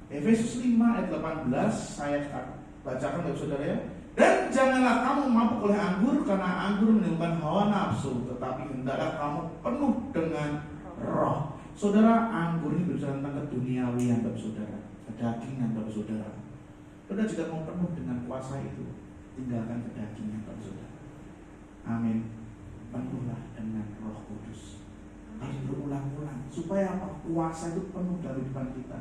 Efesus 5 ayat 18, saya bacakan, Bapak Saudara ya. Dan janganlah kamu mabuk oleh anggur, karena anggur menimbulkan hawa nafsu, tetapi hendaklah kamu penuh dengan roh. Saudara, anggur ini berbicara tentang keduniawian, Bapak Saudara, kedagingan, Bapak Saudara. Saudara, jika mau penuh dengan kuasa itu, tinggalkan kedagingan, Bapak Saudara. Amin. Penuhlah dengan Roh Kudus. Harus berulang-ulang. Supaya apa? Kuasa itu penuh dalam kehidupan kita.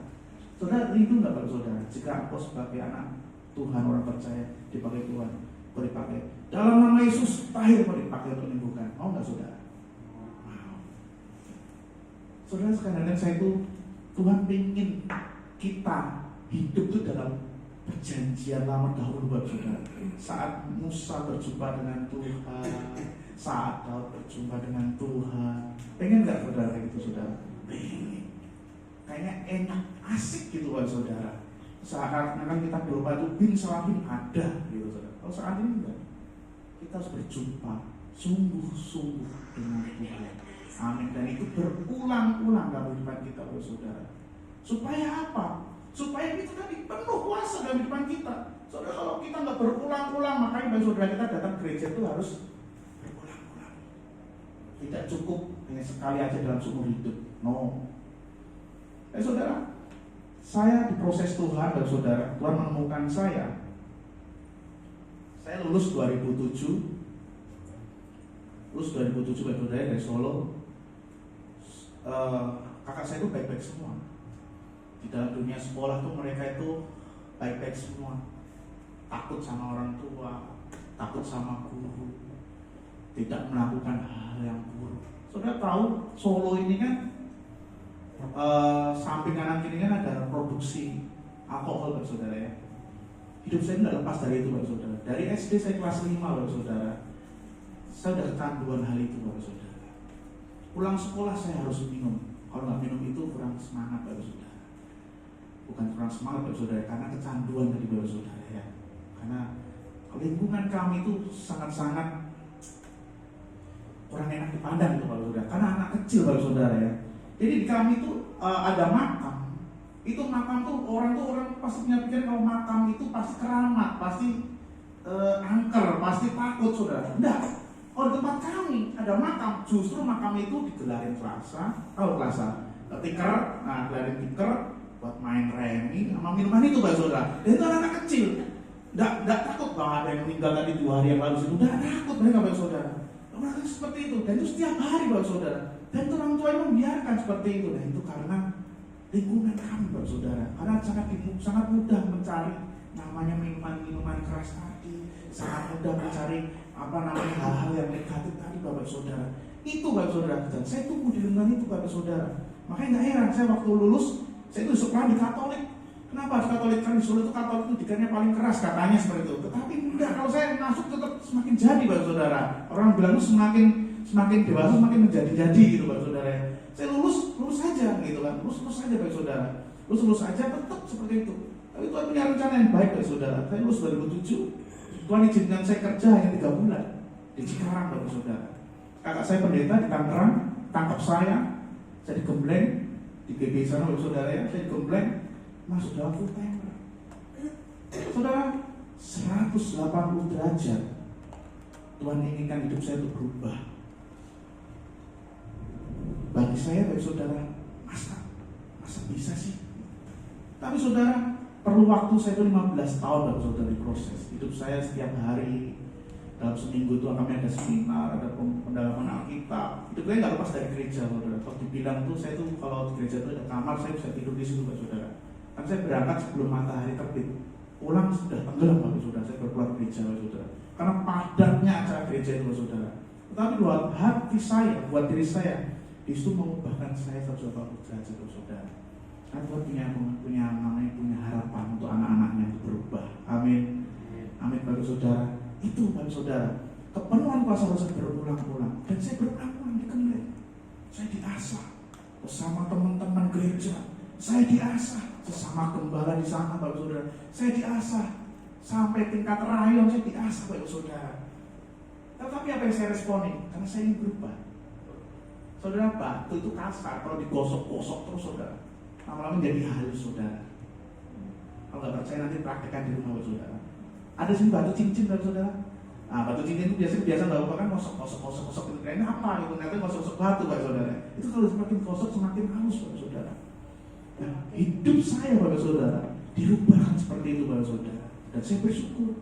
Saudara rindu nggak Bapak Saudara? Jika engkau sebagai anak Tuhan, orang percaya, dipakai Tuhan, kau dipakai dalam nama Yesus, terakhir kau dipakai untuk menyembuhkan. Mau nggak Saudara? Mau. Saudara sekalian, saya itu Tuhan ingin kita hidup itu dalam perjanjian lama dahulu Bapak Saudara. Saat Musa berjumpa dengan Tuhan, saat Daud berjumpa dengan Tuhan, pengen nggak Saudara kayak gitu Saudara? Pengen. Kayaknya enak, asik gitu Bapak Saudara. Seakan-akan kita berdoa itu bin salamin ada gitu Saudara. Kalau saat ini enggak, kita harus berjumpa sungguh-sungguh dengan Tuhan. Amin. Dan itu berulang-ulang dalam kehidupan kita Bapak Saudara. Supaya apa? Supaya kita tadi penuh kuasa dalam kehidupan kita. Saudara, kalau kita nggak berulang-ulang, makanya Bapak Saudara kita datang gereja itu harus berulang-ulang. Tidak cukup hanya sekali aja dalam seumur hidup. No. Saudara, saya diproses Tuhan dan Saudara, Tuhan menemukan saya. Saya lulus 2007. Lulus 2007 Saudara dari Solo. Kakak saya itu baik-baik semua. Di dalam dunia sekolah tuh mereka itu baik-baik semua. Takut sama orang tua, takut sama guru, tidak melakukan hal yang buruk. Saudara tahu Solo ini kan samping kanan kiri kan ada produksi alkohol Bapak Saudara ya. Hidup saya tidak lepas dari itu Bapak Saudara. Dari SD saya kelas 5 Bapak Saudara, saya sudah kecanduan hal itu Bapak Saudara. Pulang sekolah saya harus minum. Kalau nggak minum itu kurang semangat Bapak Saudara. Bukan kurang semangat Bapak Saudara, karena kecanduan tadi Bapak Saudara ya. Karena lingkungan kami itu sangat-sangat kurang enak dipandang itu Bapak Saudara. Karena anak kecil Bapak Saudara ya. Jadi di kami itu ada makam. Itu makam tuh orang pasti punya pikiran kalau makam itu pasti keramat, pasti angker, pasti takut Saudara. Enggak. Kalau di tempat kami ada makam, justru makam itu digelarin Selasa, tiker, gelarin tiker buat main remi sama minuman itu Bapak Saudara. Dan itu anak kecil. Enggak takut bahwa ada yang meninggal tadi 2 hari yang lalu itu. Enggak takut mereka Bapak Saudara. Mereka seperti itu. Dan itu setiap hari Bapak Saudara. Dan orang tua yang membiarkan seperti itu. Dan itu karena lingkungan kami Bapak Saudara. Karena sangat mudah mencari namanya minuman keras tadi, sangat mudah mencari hal-hal yang negatif tadi Bapak Saudara. Itu Bapak Saudara. Dan saya tumbuh di lingkungan itu Bapak Saudara. Makanya nggak heran saya waktu lulus saya itu sekolah di Katolik. Kenapa di Katolik? Karena di Solo itu Katolik itu didikannya paling keras katanya seperti itu. Tetapi enggak, kalau saya masuk tetap semakin jadi Bapak Saudara. Orang bilang itu semakin dewasa semakin menjadi-jadi gitu Bapak Saudara. Saya lulus aja gitu kan. Lulus aja Bapak Saudara. Lulus aja tetap seperti itu. Tapi Tuhan punya rencana yang baik Bapak Saudara. Saya lulus 2007. Tuhan izinkan saya kerja hanya 3 bulan di Cikarang Bapak Saudara. Kakak saya pendeta di Tangerang tangkap saya digembleng di GBI sana Bapak Saudara ya. Saya digembleng masuk dalam full timer. Saudara, 180 derajat Tuhan inginkan hidup saya itu berubah. Bagi saya Bapak Saudara, masa bisa sih? Tapi Saudara, perlu waktu saya itu 15 tahun Bapak Saudara diproses. Hidup saya setiap hari dalam seminggu itu kami ada seminar, ada pendalaman Alkitab. Hidup saya nggak lepas dari gereja Saudara. Kalau dibilang tuh saya tuh kalau di gereja itu ada kamar, saya bisa tidur di situ Bapak Saudara. Kan saya berangkat sebelum matahari terbit, pulang sudah tenggelam Bapak Saudara. Saya berpulang gereja Bapak Saudara. Karena padatnya acara gereja itu Bapak Saudara. Tetapi buat hati saya, buat diri saya, itu mengubahkan saya 180 derajat Bapak Saudara. Kan Tuhan punya harapan untuk anak-anaknya untuk berubah. Amin. Amin Bapak Saudara. Itu Bapak Saudara. Kepenuhan kuasa roh berulang-ulang. Dan saya berulang-ulang dikenal. Saya diasah bersama teman-teman gereja. Saya diasah sesama gembala di sana Bapak Saudara. Saya diasah sampai tingkat rayon, saya diasah Bapak Saudara. Tetapi apa yang saya responi? Karena saya ingin berubah. Saudara, batu itu kasar kalau digosok-gosok terus Saudara. Lama-lama jadi halus Saudara. Kalau nggak percaya nanti praktekkan di rumah Bapak Saudara. Ada sih batu cincin Bapak Saudara. Nah, batu cincin itu biasa Bapak kan gosok gitu. Kayaknya apa gitu? Nanti gosok batu Bapak Saudara. Itu kalau semakin gosok semakin halus Bapak Saudara. Nah, hidup saya Bapak Saudara dirubahkan seperti itu Bapak Saudara. Dan saya bersyukur.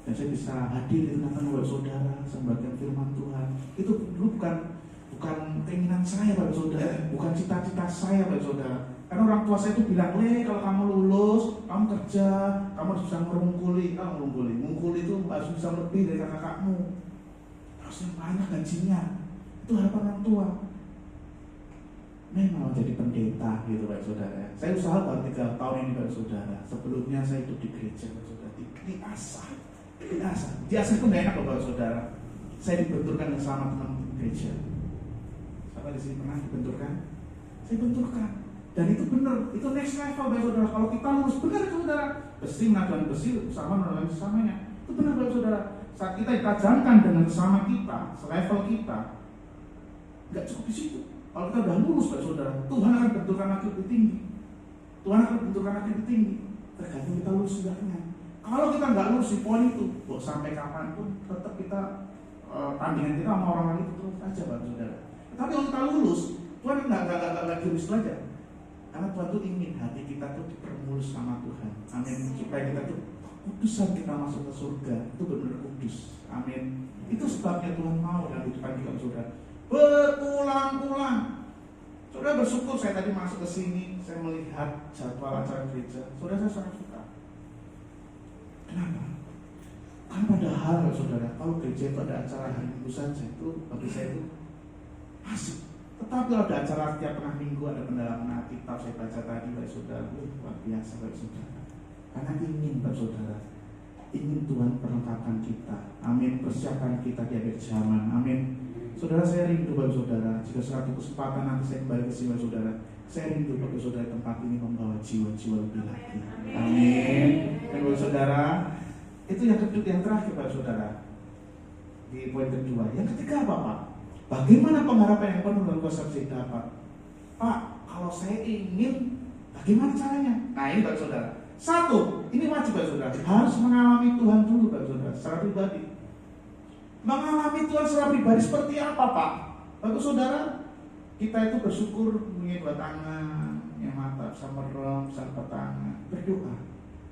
Dan saya bisa hadir di tengah-tengah Bapak Saudara, membagikan firman Tuhan. Itu dulu bukan bukan keinginan saya Bapak Saudara, bukan cita-cita saya Bapak Saudara. Karena orang tua saya itu bilang, kalau kamu lulus, kamu kerja, kamu harus bisa ngungkuli itu harus bisa lebih dari kakak-kakakmu, harus yang banyak gajinya. Itu harapan orang tua. Memang jadi pendeta gitu Bapak Saudara. Saya usaha baru 3 tahun ini Bapak Saudara. Sebelumnya saya itu di gereja Bapak Saudara, diasah itu gak enak Bapak Saudara. Saya dibenturkan sama teman gereja. Siapa di sini pernah dibenturkan? Saya benturkan. Dan itu benar, itu next level Bapak Saudara. Kalau kita lulus benar Saudara, besi menahan besi sama menolong sesamanya. Itu benar Bapak Saudara. Saat kita ditajamkan dengan sesama kita, selevel kita, nggak cukup di situ. Kalau kita udah lulus Bapak Saudara, Tuhan akan benturkan lagi lebih tinggi. Tuhan akan benturkan lagi lebih tinggi. Tergantung kita lulus enggaknya. Kalau kita nggak lulus di poin itu, sampai kapanpun tetap kita tandingan kita sama orang lain itu terus aja Bapak Saudara. Tapi kalau kita lulus, Tuhan nggak lulus aja. Karena Tuhan tuh ingin hati kita tuh dipermulus sama Tuhan. Amin. Supaya kita tuh kudusan kita masuk ke surga itu benar-benar kudus. Amin. Itu sebabnya Tuhan mau dalam kehidupan kita Saudara. Berulang-ulang. Saudara bersyukur saya tadi masuk ke sini, saya melihat jadwal acara gereja. Saudara saya sangat suka. Kenapa? Kan padahal Saudara, kalau gereja itu ada acara hari Minggu saja itu bagi saya itu asik. Tetapi kalau ada acara setiap tengah minggu, ada pendalaman Alkitab saya baca tadi Bapak Saudara, luar biasa Bapak Saudara. Karena ingin Bapak Saudara, ingin Tuhan perlengkapan kita. Amin. Persiapkan kita di akhir zaman. Amin. Saudara, saya rindu Bapak Saudara. Jika suatu kesempatan nanti saya kembali ke sini Bapak Saudara, saya rindu Bapak Saudara tempat ini membawa jiwa-jiwa lebih lagi. Amin. Dan Bapak Saudara, itu yang kedua, yang terakhir Bapak Saudara. Di poin kedua. Yang ketiga apa Pak? Bagaimana pengharapan yang penuh dalam kuasa bisa dapat? Pak, kalau saya ingin, bagaimana caranya? Nah ini Bapak Saudara. 1, ini wajib Bapak Saudara, harus mengalami Tuhan dulu Bapak Saudara, secara pribadi. Mengalami Tuhan secara pribadi seperti apa Pak? Bapak Saudara, kita itu bersyukur punya 2 tangan, yang mata bisa merem, bisa tangan, berdoa,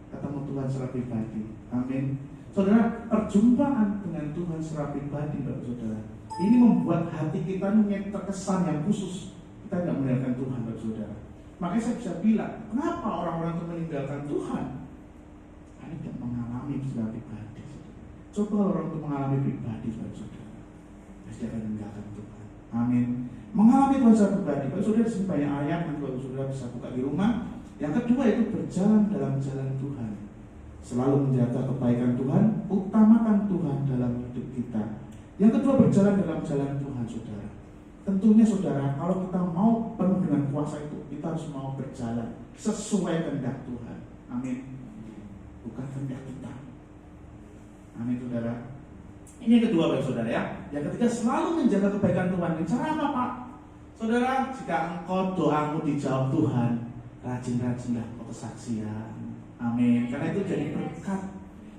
ketemu Tuhan secara pribadi. Amin. Saudara, perjumpaan dengan Tuhan secara pribadi Bapak Saudara, ini membuat hati kita punya terkesan yang khusus. Kita tidak meninggalkan Tuhan Bapak Saudara. Makanya saya bisa bilang, kenapa orang-orang itu meninggalkan Tuhan? Karena tidak mengalami secara pribadi. Coba orang itu mengalami pribadi Bapak Saudara, pasti akan meninggalkan Tuhan. Amin. Mengalami Tuhan secara pribadi. Bapak Saudara, di sini banyak ayat yang Bapak Saudara bisa buka di rumah. Yang kedua itu berjalan dalam jalan Tuhan. Selalu menjaga kebaikan Tuhan, utamakan Tuhan dalam hidup kita. Yang kedua, berjalan dalam jalan Tuhan Saudara. Tentunya Saudara, kalau kita mau penuh dengan kuasa itu, kita harus mau berjalan sesuai kehendak Tuhan. Amin. Bukan kehendak kita. Amin Saudara. Ini yang kedua Bapak Saudara ya. Yang ketiga, selalu menjaga kebaikan Tuhan. Cara apa Pak? Saudara, jika engkau doamu dijawab Tuhan, rajin-rajinlah kesaksian. Amin. Karena itu jadi berkat.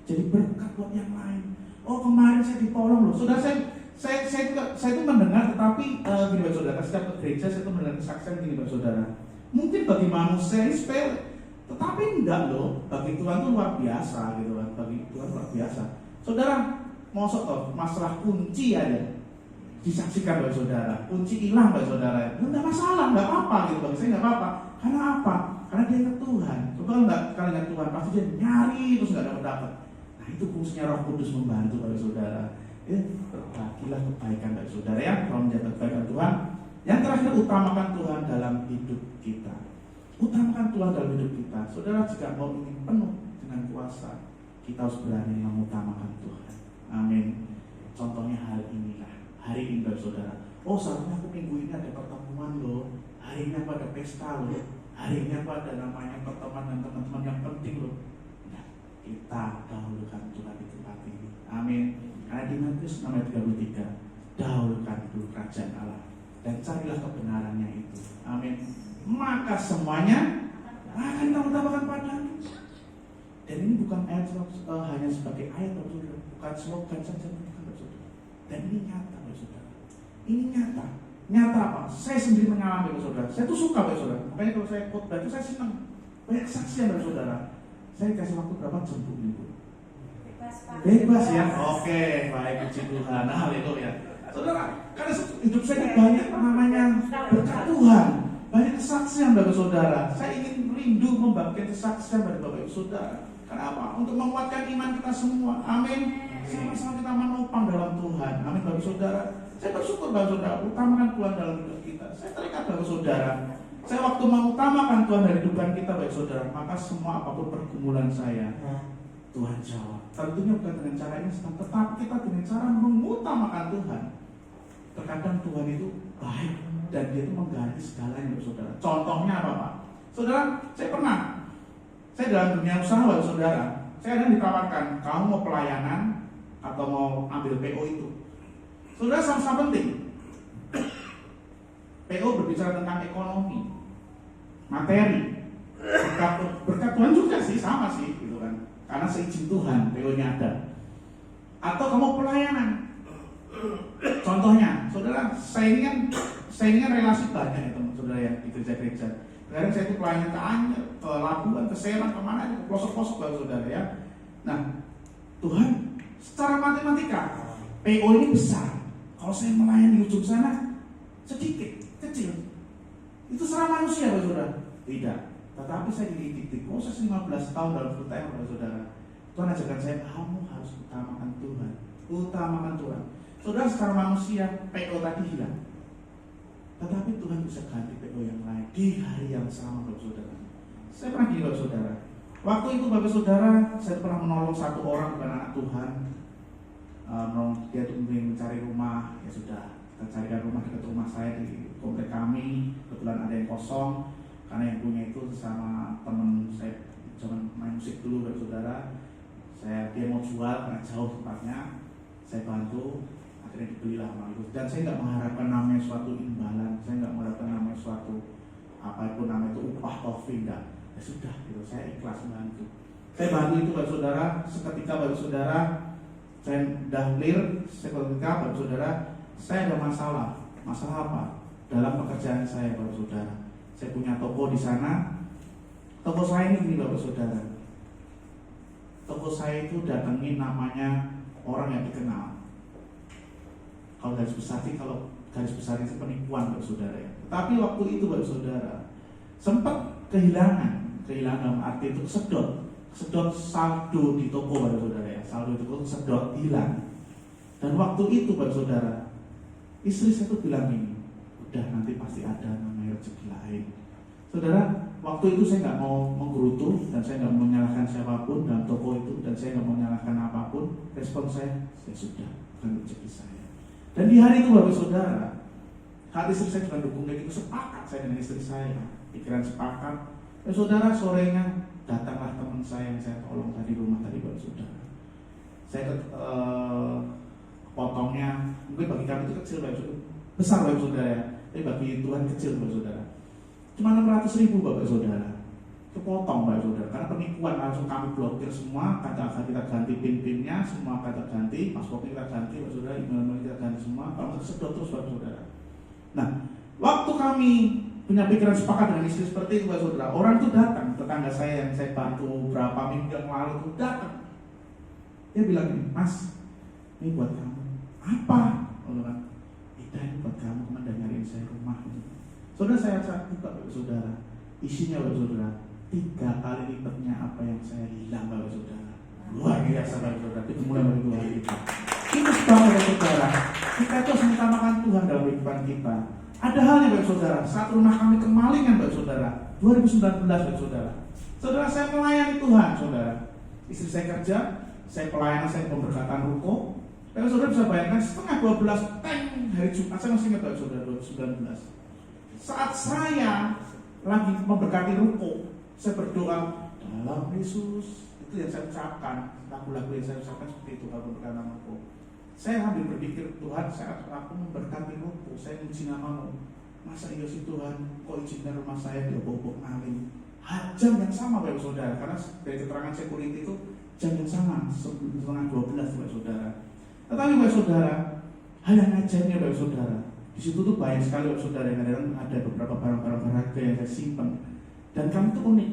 Jadi berkat buat yang lain. Oh kemarin saya ditolong loh. Saudara, saya itu mendengar, tetapi gini Bapak Saudara, setiap ke gereja saya itu mendengar kesaksian gini Bapak Saudara. Mungkin bagi manusia ini sepele, tetapi enggak loh. Bagi Tuhan itu luar biasa gitu kan. Bagi Tuhan luar biasa. Saudara, mosok toh masalah kunci aja disaksikan Bapak Saudara. Kunci hilang Bapak Saudara. Enggak masalah, enggak apa-apa gitu bagi saya, enggak apa-apa. Karena apa? Karena dia ingat Tuhan. Coba kalau enggak ingat Tuhan, pasti dia nyari terus enggak dapat. Nah itu fungsinya Roh Kudus membantu Bapak Saudara. Berbagilah kebaikan Bapak Saudara ya, kalau menjaga kebaikan Tuhan. Yang terakhir, utamakan Tuhan dalam hidup kita. Utamakan Tuhan dalam hidup kita. Saudara, jika mau ingin penuh dengan kuasa, kita harus berani mengutamakan Tuhan. Amin. Contohnya hal inilah. Hari ini Bapak Saudara, oh seharusnya aku minggu ini ada pertemuan loh. Hari ini aku ada pesta loh. Hari ini aku ada namanya pertemuan dengan teman-teman yang penting loh. Nah, kita dahulukan Tuhan di tempat ini. Amin. Karena di Matius 6:33, dahulukan dulu kerajaan Allah dan carilah kebenarannya itu. Amin. Maka semuanya akan ditambahkan padamu. Dan ini bukan ayat hanya sebagai ayat Bapak Saudara, bukan slogan saja, Bapak Saudara. Dan ini nyata Bapak Saudara. Ini nyata. Nyata apa? Saya sendiri mengalami Bapak Saudara. Saya tuh suka Bapak Saudara. Makanya kalau saya khotbah itu saya senang. Banyak kesaksian Bapak Saudara. Saya kasih waktu berapa jam Bu? Bebas ya. Oke, baik puji Tuhan. Haleluya. Saudara, karena hidup saya banyak namanya berkat Tuhan, banyak kesaksian Bapak Saudara. Saya ingin rindu membangkitkan kesaksian pada Bapak Ibu Saudara. Kenapa? Untuk menguatkan iman kita semua. Amin. Sama-sama kita menopang dalam Tuhan. Amin Bapak Saudara. Saya bersyukur Bapak Saudara, utamakan Tuhan dalam hidup kita. Saya terikat Bapak Saudara. Saya waktu mengutamakan Tuhan dari hidupan kita Bapak Saudara, maka semua apapun pergumulan saya, Tuhan jawab. Tentunya bukan dengan cara instan, tetapi kita dengan cara mengutamakan Tuhan. Terkadang Tuhan itu baik dan Dia itu mengganti segalanya Bapak Saudara. Contohnya apa Pak? Saudara, saya dalam dunia usaha Bapak Saudara, saya ada ditawarkan, kamu mau pelayanan atau mau ambil PO itu. Saudara, sama-sama penting. PO berbicara tentang ekonomi, materi, berkat Tuhan juga sih, sama sih gitu kan. Karena seizin Tuhan PO-nya ada. Atau kamu pelayanan. Contohnya, saudara, saya ini kan relasi banyak ya teman saudara yang di gereja-gereja. Kadang saya itu pelayanan ke Anyer, ke Labuan, ke Serang, kemana ke pelosok-pelosok saudara ya. Nah, Tuhan secara matematika PO ini besar. Kalau saya melayani di ujung sana sedikit, kecil. Itu secara manusia saudara. Tidak. Tetapi saya dididik di proses 15 tahun dalam full time saudara. Tuhan ajarkan saya, kamu harus utamakan Tuhan. Utamakan Tuhan. Saudara, secara manusia PO tadi hilang. Tetapi Tuhan bisa ganti PO yang lain di hari yang sama Bapak Saudara. Saya pernah gini Bapak Saudara. Waktu itu Bapak Saudara, saya pernah menolong satu orang, bukan anak Tuhan. Dia ingin mencari rumah, ya sudah. Kita carikan rumah dekat rumah saya di komplek kami. Kebetulan ada yang kosong, karena yang punya itu sama teman saya zaman main musik dulu Bapak Saudara. Dia mau jual karena jauh tempatnya. Saya bantu, akhirnya dibelilah rumah itu. Dan saya nggak mengharapkan namanya suatu imbalan, saya nggak mengharapkan namanya suatu apapun namanya itu upah tofi, enggak. Ya sudah, gitu. Saya ikhlas membantu. Saya bantu itu Bapak Saudara. Seketika Bapak Saudara, saya dah clear. Seketika Bapak Saudara, saya ada masalah. Masalah apa? Dalam pekerjaan saya Bapak Saudara. Saya punya toko di sana. Toko saya ini gini Bapak Saudara. Toko saya itu datengin namanya orang yang dikenal. Kalau garis besar sih, kalau garis besar itu penipuan Bapak Saudara ya. Tapi waktu itu Bapak Saudara sempat kehilangan dalam arti itu kesedot saldo di toko Bapak Saudara ya. Saldo itu kesedot, hilang. Dan waktu itu Bapak Saudara, istri saya tuh bilang ini, udah nanti pasti ada namanya rezeki lain. Saudara, waktu itu saya nggak mau menggerutu dan saya nggak mau menyalahkan siapapun dalam toko itu, dan saya nggak mau menyalahkan apapun. Respon saya sudah, bukan rezeki saya. Dan di hari itu Bapak Saudara, hati istri saya juga dukung, dan itu sepakat saya dengan istri saya, pikiran sepakat. Dan saudara, sorenya datanglah teman saya yang saya tolong tadi rumah tadi Bapak Saudara. Saya potongnya, mungkin bagi kami itu kecil Bapak Saudara, besar Bapak Saudara ya, tapi bagi Tuhan kecil Bapak Saudara. Cuma 600.000 Bapak Saudara, kepotong Bapak Saudara, karena penipuan. Langsung kami blokir semua, kata kita ganti pin-pinnya, semua kata ganti, passwordnya kita ganti Bapak Saudara, email kita ganti semua, kalau sedot terus Bapak Saudara. Nah, waktu kami punya pikiran sepakat dengan istri seperti itu Bapak Saudara, orang itu datang, tetangga saya yang saya bantu berapa minggu yang lalu itu datang. Dia bilang ini, Mas, ini buat kamu. Apa? Ini buat kamu, kemana nyariin saya rumah. Saudara, saya buka Bapak Saudara, isinya Bapak Saudara 3 kali lipatnya apa yang saya hilang Bapak Saudara. Luar biasa Bapak Saudara, itu mulai dari 2 hari itu. Itu sebab Bapak Saudara, kita itu harus mengutamakan Tuhan dalam kehidupan kita. Ada halnya Bapak Saudara, saat rumah kami kemalingan Bapak Saudara, 2019 Bapak Saudara. Saudara, saya melayani Tuhan Saudara. Istri saya kerja, saya pelayanan, saya pemberkatan ruko. Bapak Saudara bisa bayangkan setengah 12 hari Jumat, saya masih ingat Bapak Saudara 2019. Saat saya lagi memberkati ruko, saya berdoa dalam Yesus. Itu yang saya ucapkan, lagu-lagu yang saya ucapkan seperti itu kalau memberkati ruko. Saya ambil berpikir, Tuhan, saat aku memberkati ruko, saya menguji nama-Mu. Masa iya sih Tuhan, kok izinkan rumah saya diobok-obok maling? Jam yang sama Bapak Saudara, karena dari keterangan security itu jam yang sama, setengah 12 Bapak Saudara. Tetapi Bapak Saudara, hal yang ajaibnya Bapak Saudara, di situ tuh banyak sekali Bapak Saudara, yang ada beberapa barang-barang berharga yang saya simpan. Dan kami tuh unik.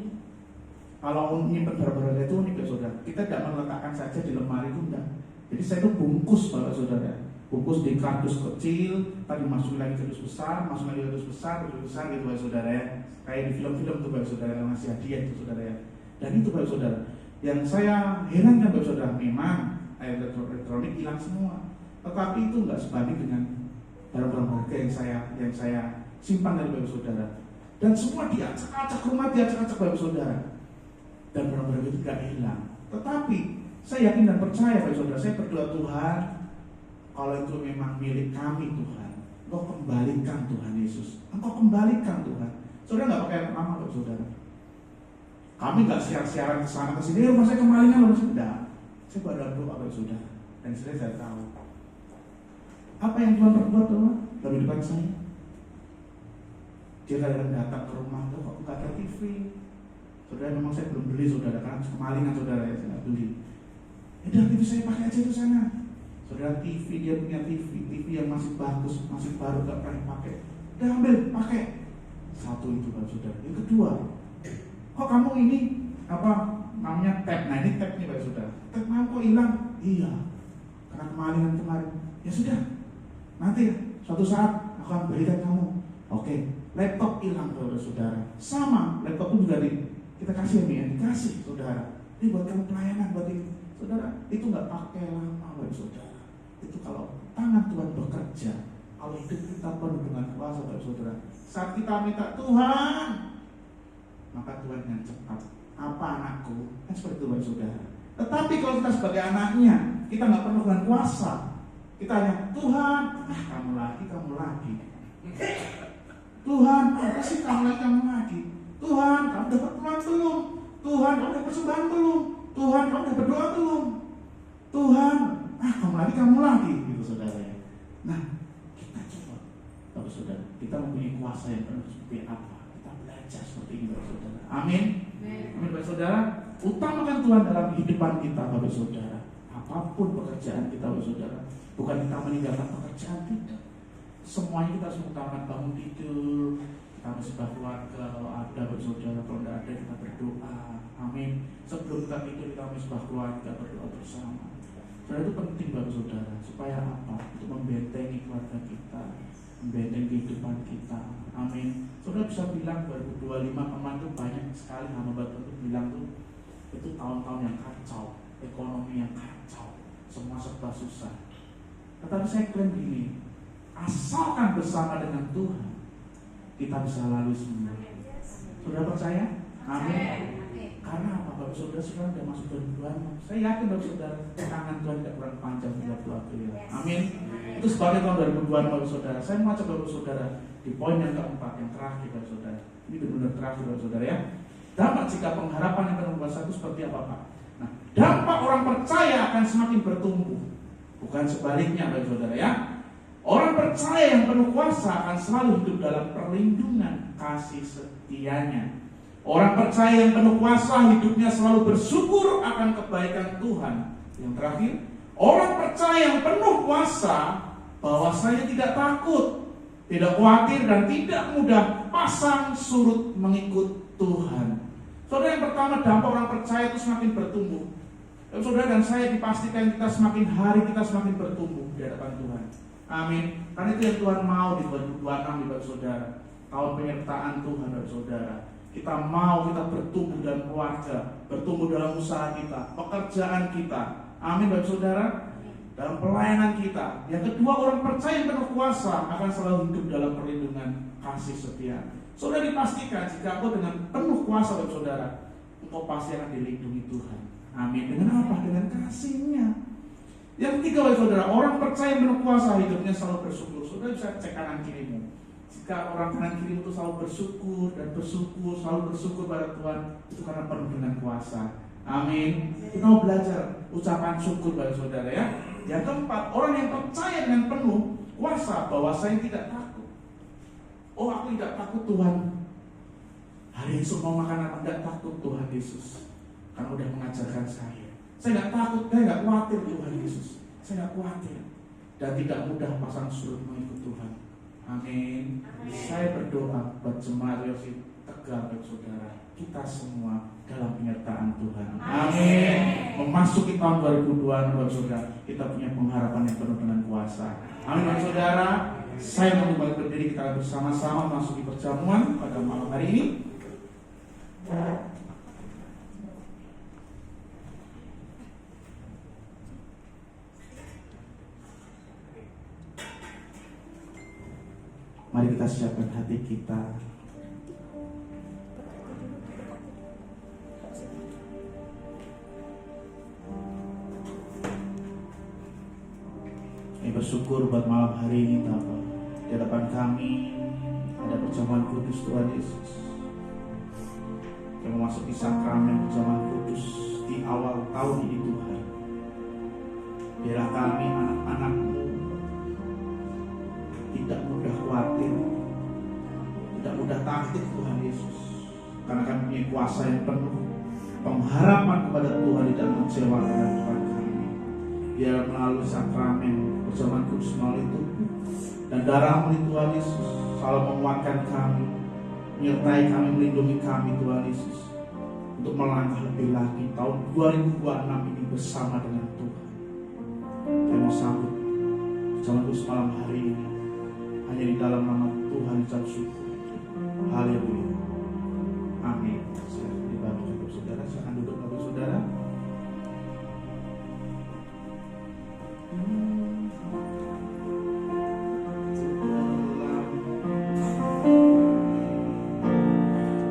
Kalau menyimpan barang-barang itu unik Bapak Saudara. Kita tidak meletakkan saja di lemari itu enggak. Jadi saya itu bungkus Bapak Saudara, bungkus di kardus kecil, tadi masuk lagi kardus besar, masuk lagi kardus besar gitu Bapak Saudara ya. Kayak di film-film tuh Bapak Saudara yang ngasih hadiah itu Saudara ya. Dan itu Bapak Saudara, yang saya herankan Bapak Saudara, memang elektronik hilang semua, tetapi itu nggak sebanding dengan barang-barang berharga yang saya simpan dari Bapak Saudara. Dan semua diacak-acak rumah, diacak-acak Bapak Saudara. Dan barang-barang itu tidak hilang. Tetapi saya yakin dan percaya Bapak Saudara, saya berdoa Tuhan, kalau itu memang milik kami Tuhan, Engkau kembalikan Tuhan Yesus. Engkau kembalikan Tuhan. Saudara nggak pakai nama Bapak Saudara. Kami nggak siaran ke sana ke sini, rumah saya kemalingan loh, tidak. Saya berdoa Bapak Saudara. Dan saya tahu apa yang Tuhan perbuat Tuhan dalam depan saya. Dia kadang datang ke rumah tuh kok nggak ada TV. Saudara, memang saya belum beli Saudara, karena kemalingan Saudara ya, saya nggak beli. Ya TV saya pakai aja itu sana. Saudara, TV dia punya TV yang masih bagus, masih baru, nggak pernah pakai. Udah ambil, pakai. Satu itu Bapak Saudara. Yang kedua, kok kamu ini apa namanya tab? Nah ini tab nih Bapak Saudara. Tab kamu kok hilang? Iya, karena kemalingan kemarin. Ya sudah, nanti suatu saat aku akan berikan kamu. Oke. Laptop hilang Bapak Saudara. Sama, laptop pun juga kita kasih ya, dikasih Saudara. Ini buat kamu pelayanan, buat ini. Saudara, itu nggak pakai lama Bapak Saudara. Itu kalau tangan Tuhan bekerja, kalau hidup kita penuh dengan kuasa Bapak Saudara. Saat kita minta Tuhan, maka Tuhan yang cepat. Apa anakku? Kan seperti itu Bapak Saudara. Tetapi kalau kita sebagai anaknya, kita nggak penuh dengan kuasa. Kita hanya Tuhan, kamu lagi. Tuhan, apa sih kamu lagi? Tuhan, kamu dapat uang belum? Tuhan, kamu dapat persembahan belum? Tuhan, kamu dapat berdoa belum? Tuhan, kamu lagi, gitu Saudara ya. Nah, kita coba, Bapak Saudara, kita mempunyai kuasa yang penuh seperti apa? Kita belajar seperti ini, Bapak Saudara. Amin. Amin, Bapak Saudara. Utamakan Tuhan dalam kehidupan kita, Bapak Saudara. Apapun pekerjaan kita, Bapak Saudara. Bukan kita meninggalkan pekerjaan kita. Semuanya kita harus mengutamakan, bangun tidur, kita bersembah keluarga kalau ada Bapak Saudara, kalau tidak ada kita berdoa. Amin. Sebelum kita tidur kita bersembah keluarga, berdoa bersama. Saudara, itu penting Bapak Saudara, supaya apa? Untuk membentengi keluarga kita, membentengi kehidupan kita. Amin. Saudara bisa bilang 2025 kemarin itu banyak sekali hamba Tuhan itu bilang tuh itu tahun-tahun yang kacau, ekonomi yang kacau, semua serba susah. Tetapi saya klaim gini, asalkan bersama dengan Tuhan, kita bisa lalui semua. Sudah percaya? Amin. Karena apa Bapak Saudara, sekarang sudah masuk 2020. Saya yakin Bapak Saudara, tangan Tuhan tidak kurang panjang buat doa beliau. Amin. Itu sebagai tahun 2020 Bapak Saudara. Saya mau coba Bapak Saudara di poin yang keempat, yang terakhir Bapak Saudara. Ini benar-benar terakhir Bapak Saudara ya. Dampak jika pengharapan yang penuh kuasa itu seperti apa Pak? Nah, dampak orang percaya akan semakin bertumbuh. Bukan sebaliknya Bapak Saudara ya. Orang percaya yang penuh kuasa akan selalu hidup dalam perlindungan kasih setianya. Orang percaya yang penuh kuasa hidupnya selalu bersyukur akan kebaikan Tuhan. Yang terakhir, orang percaya yang penuh kuasa bahwasanya tidak takut, tidak khawatir dan tidak mudah pasang surut mengikut Tuhan. Saudara, yang pertama, dampak orang percaya itu semakin bertumbuh. Dan saudara dan saya dipastikan kita semakin hari kita semakin bertumbuh di hadapan Tuhan. Amin. Karena itu yang Tuhan mau di 2026 di Bapak Saudara. Tahun penyertaan Tuhan Bapak Saudara. Kita mau kita bertumbuh dalam keluarga, bertumbuh dalam usaha kita, pekerjaan kita. Amin Bapak Saudara. Dalam pelayanan kita. Yang kedua, orang percaya yang penuh kuasa akan selalu hidup dalam perlindungan kasih setia. Saudara dipastikan jika engkau dengan penuh kuasa Bapak Saudara, engkau pasti akan dilindungi Tuhan. Amin. Dengan apa? Dengan kasih-Nya. Yang ketiga Bapak Saudara, orang percaya yang penuh kuasa hidupnya selalu bersyukur. Saudara bisa cek kanan kirimu. Jika orang kanan kirimu itu selalu bersyukur dan bersyukur, selalu bersyukur pada Tuhan, itu karena penuh dengan kuasa. Amin. Kita mau belajar ucapan syukur Bapak Saudara ya. Yang keempat, orang yang percaya dengan penuh kuasa bahwa saya tidak takut. Oh, aku tidak takut Tuhan. Hari esok mau makan apa? Tidak takut Tuhan Yesus. Karena udah mengajarkan saya. Saya tidak takut, saya tidak khawatir Tuhan Yesus. Saya tidak khawatir. Dan tidak mudah pasang surut mengikut Tuhan. Amin. Saya berdoa buat jemaat Yosi Tegal Bapak Saudara. Kita semua dalam penyertaan Tuhan. Amin. memasuki tahun 2002, Bapak Saudara, kita punya pengharapan yang penuh dengan kuasa. Amin, Bapak Saudara. Saya mau kembali berdiri, kita bersama-sama masuki perjamuan pada malam hari ini. Mari kita siapkan hati kita. Kami bersyukur buat malam hari ini, Bapak. Di hadapan kami ada perjamuan kudus Tuhan Yesus. Yang memasuki sakramen perjamuan kudus di awal tahun ini, Tuhan. Biarlah kami anak-anak-Mu tidak mudah khawatir, tidak mudah takut, Tuhan Yesus, karena kami punya kuasa yang penuh, pengharapan kepada Tuhan tidak mengecewakan Tuhan kami. Biar melalui sakramen perjamuan kudus melalui tubuh dan darah-Mu, Tuhan Yesus, selalu menguatkan kami, menyertai kami, melindungi kami, Tuhan Yesus, untuk melangkah lebih lagi tahun 2026 ini bersama dengan Tuhan. Saya mau sambut perjamuan kudus malam hari ini hanya di dalam nama Tuhan, ucap syukur. Haleluya. Amin. Silakan dibantu Bapak Saudara, silakan duduk Bapak Saudara.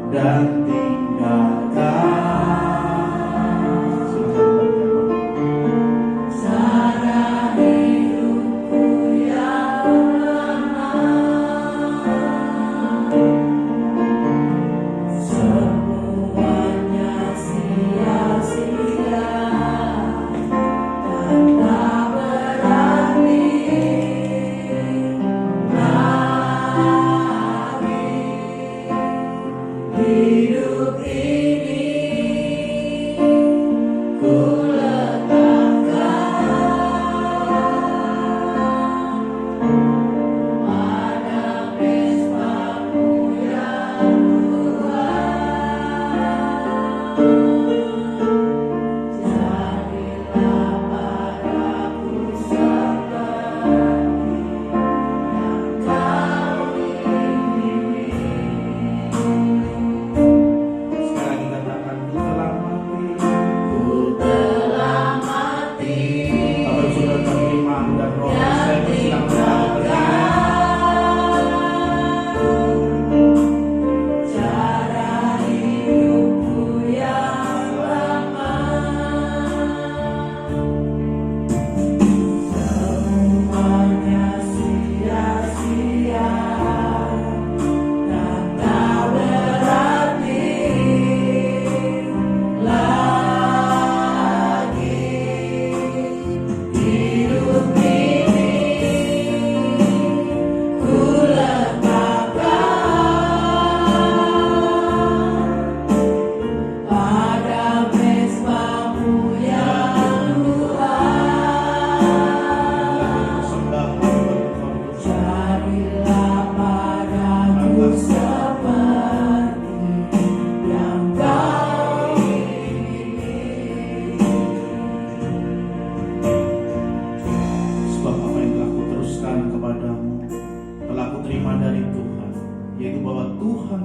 Dan tinggalkan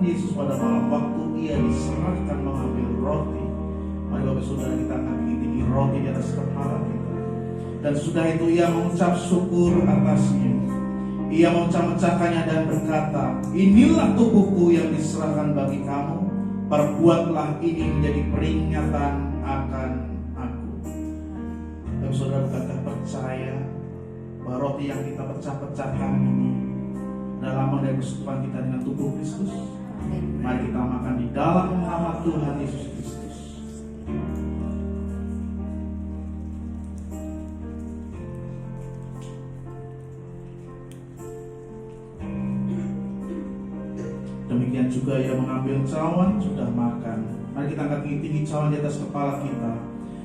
Yesus pada malam waktu Ia diserahkan mengambil roti. Mari Bapak Saudara, kita akan tinggi roti di atas kepala kita. Dan sudah itu Ia mengucap syukur atasnya. Ia memecah-mecahkannya dan berkata, inilah tubuhku yang diserahkan bagi kamu. Perbuatlah ini menjadi peringatan akan aku. Bapak Saudara, bukankah percaya bahwa roti yang kita pecah-pecahkan ini adalah lambang dari persekutuan kita dengan tubuh Kristus? Mari kita makan di dalam nama Tuhan Yesus Kristus. Demikian juga Ia mengambil cawan, sudah makan. Mari kita angkat tinggi cawan di atas kepala kita.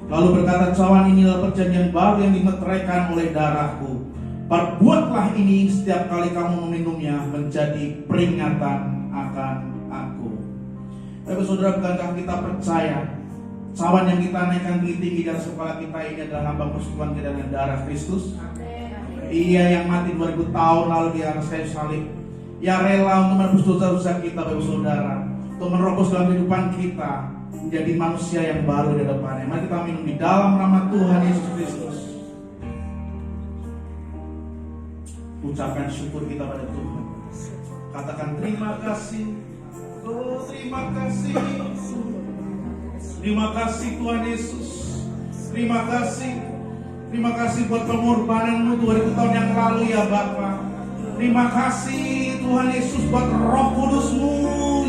Lalu berkata, cawan inilah perjanjian baru yang dimeteraikan oleh darahku. Perbuatlah ini setiap kali kamu meminumnya menjadi peringatan akan aku. Bapak Saudara, bukankah kita percaya Cawan yang kita naikkan tinggi-tinggi di atas kepala kita ini adalah lambang persekutuan kita dengan darah Kristus. Ia yang mati 2000 tahun lalu di atas kayu salib, yang rela untuk menebus dosa-dosa kita, Bapak Saudara, untuk menerobos dalam kehidupan kita menjadi manusia yang baru di depannya. Mari kita minum di dalam nama Tuhan Yesus Kristus. Ucapkan syukur kita pada Tuhan. Katakan terima kasih. Oh, terima kasih. Terima kasih Tuhan Yesus. Terima kasih. Terima kasih buat pengorbananmu 2000 tahun yang lalu ya Bapa. Terima kasih Tuhan Yesus buat Roh Kudus-Mu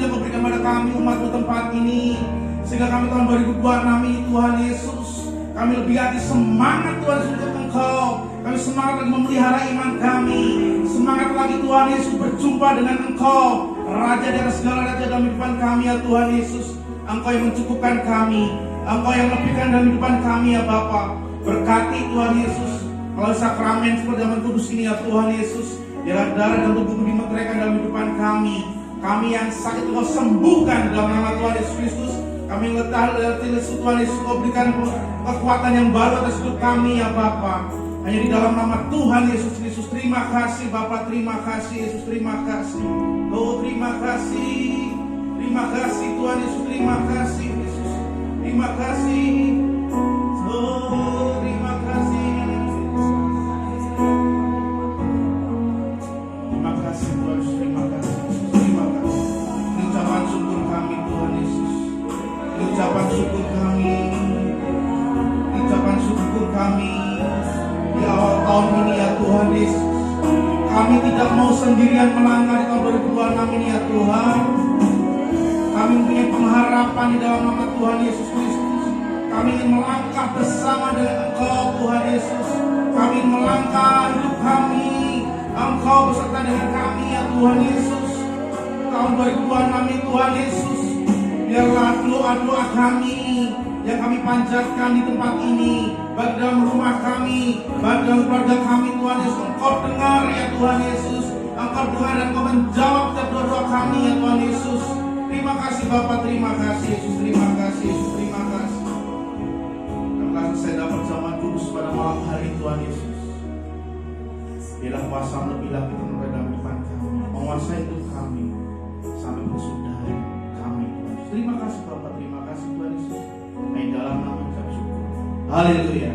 yang memberikan pada kami umat-Mu tempat ini, sehingga kami tahun 2026 ini Tuhan Yesus, kami lebih hati semangat Tuhan Yesus untuk Engkau. Kami semangat lagi memelihara iman kami. Semangat lagi Tuhan Yesus berjumpa dengan Engkau, Raja di atas segala raja dalam kehidupan kami ya Tuhan Yesus. Engkau yang mencukupkan kami, Engkau yang lebihkan dalam kehidupan kami ya Bapa. Berkati Tuhan Yesus kalau sakramen seperti zaman kudus ini ya Tuhan Yesus. Biarlah darah dan tubuh-Mu dimeteraikan dalam kehidupan kami. Kami yang sakit Engkau sembuhkan dalam nama Tuhan Yesus Kristus. Kami yang letah dalam Tuhan Yesus, Engkau berikan kekuatan yang baru atas hidup kami ya Bapa. Hanya di dalam nama Tuhan Yesus Kristus. Terima kasih Bapa, terima kasih Yesus, terima kasih. Oh terima kasih. Terima kasih Tuhan Yesus, terima kasih Yesus. Terima kasih. Oh terima kasih. Terima kasih Tuhan Yesus, terima kasih. Terima kasih. Ucapan syukur kami Tuhan Yesus. Ucapan syukur kami. Ucapan syukur kami. Di awal tahun ini ya Tuhan Yesus, kami tidak mau sendirian melangkah di tahun 2026 ini ya Tuhan. Kami punya pengharapan di dalam nama Tuhan Yesus Kristus. Kami ingin melangkah bersama dengan Engkau Tuhan Yesus. Kami ingin melangkah hidup kami, Engkau beserta dengan kami ya Tuhan Yesus. Tahun 2026 ini Tuhan Yesus, biarlah doa-doa kami yang kami panjatkan di tempat ini, baik dalam rumah kami, baik dalam keluarga kami Tuhan Yesus. Engkau dengar ya Tuhan Yesus. Engkau dengar dan Engkau menjawab setiap doa-doa kami ya Tuhan Yesus. Terima kasih Bapa, terima kasih Yesus, terima kasih Yesus, terima kasih. Terima kasih saya dapat zaman kudus pada malam hari Tuhan Yesus. Biarlah kuasa lebih lagi dalam depan kami, menguasai hidup kami sampai bersudah kami Tuhan Yesus. Terima kasih Bapa, terima kasih Tuhan Yesus. Dalam nama ucap syukur. Haleluya.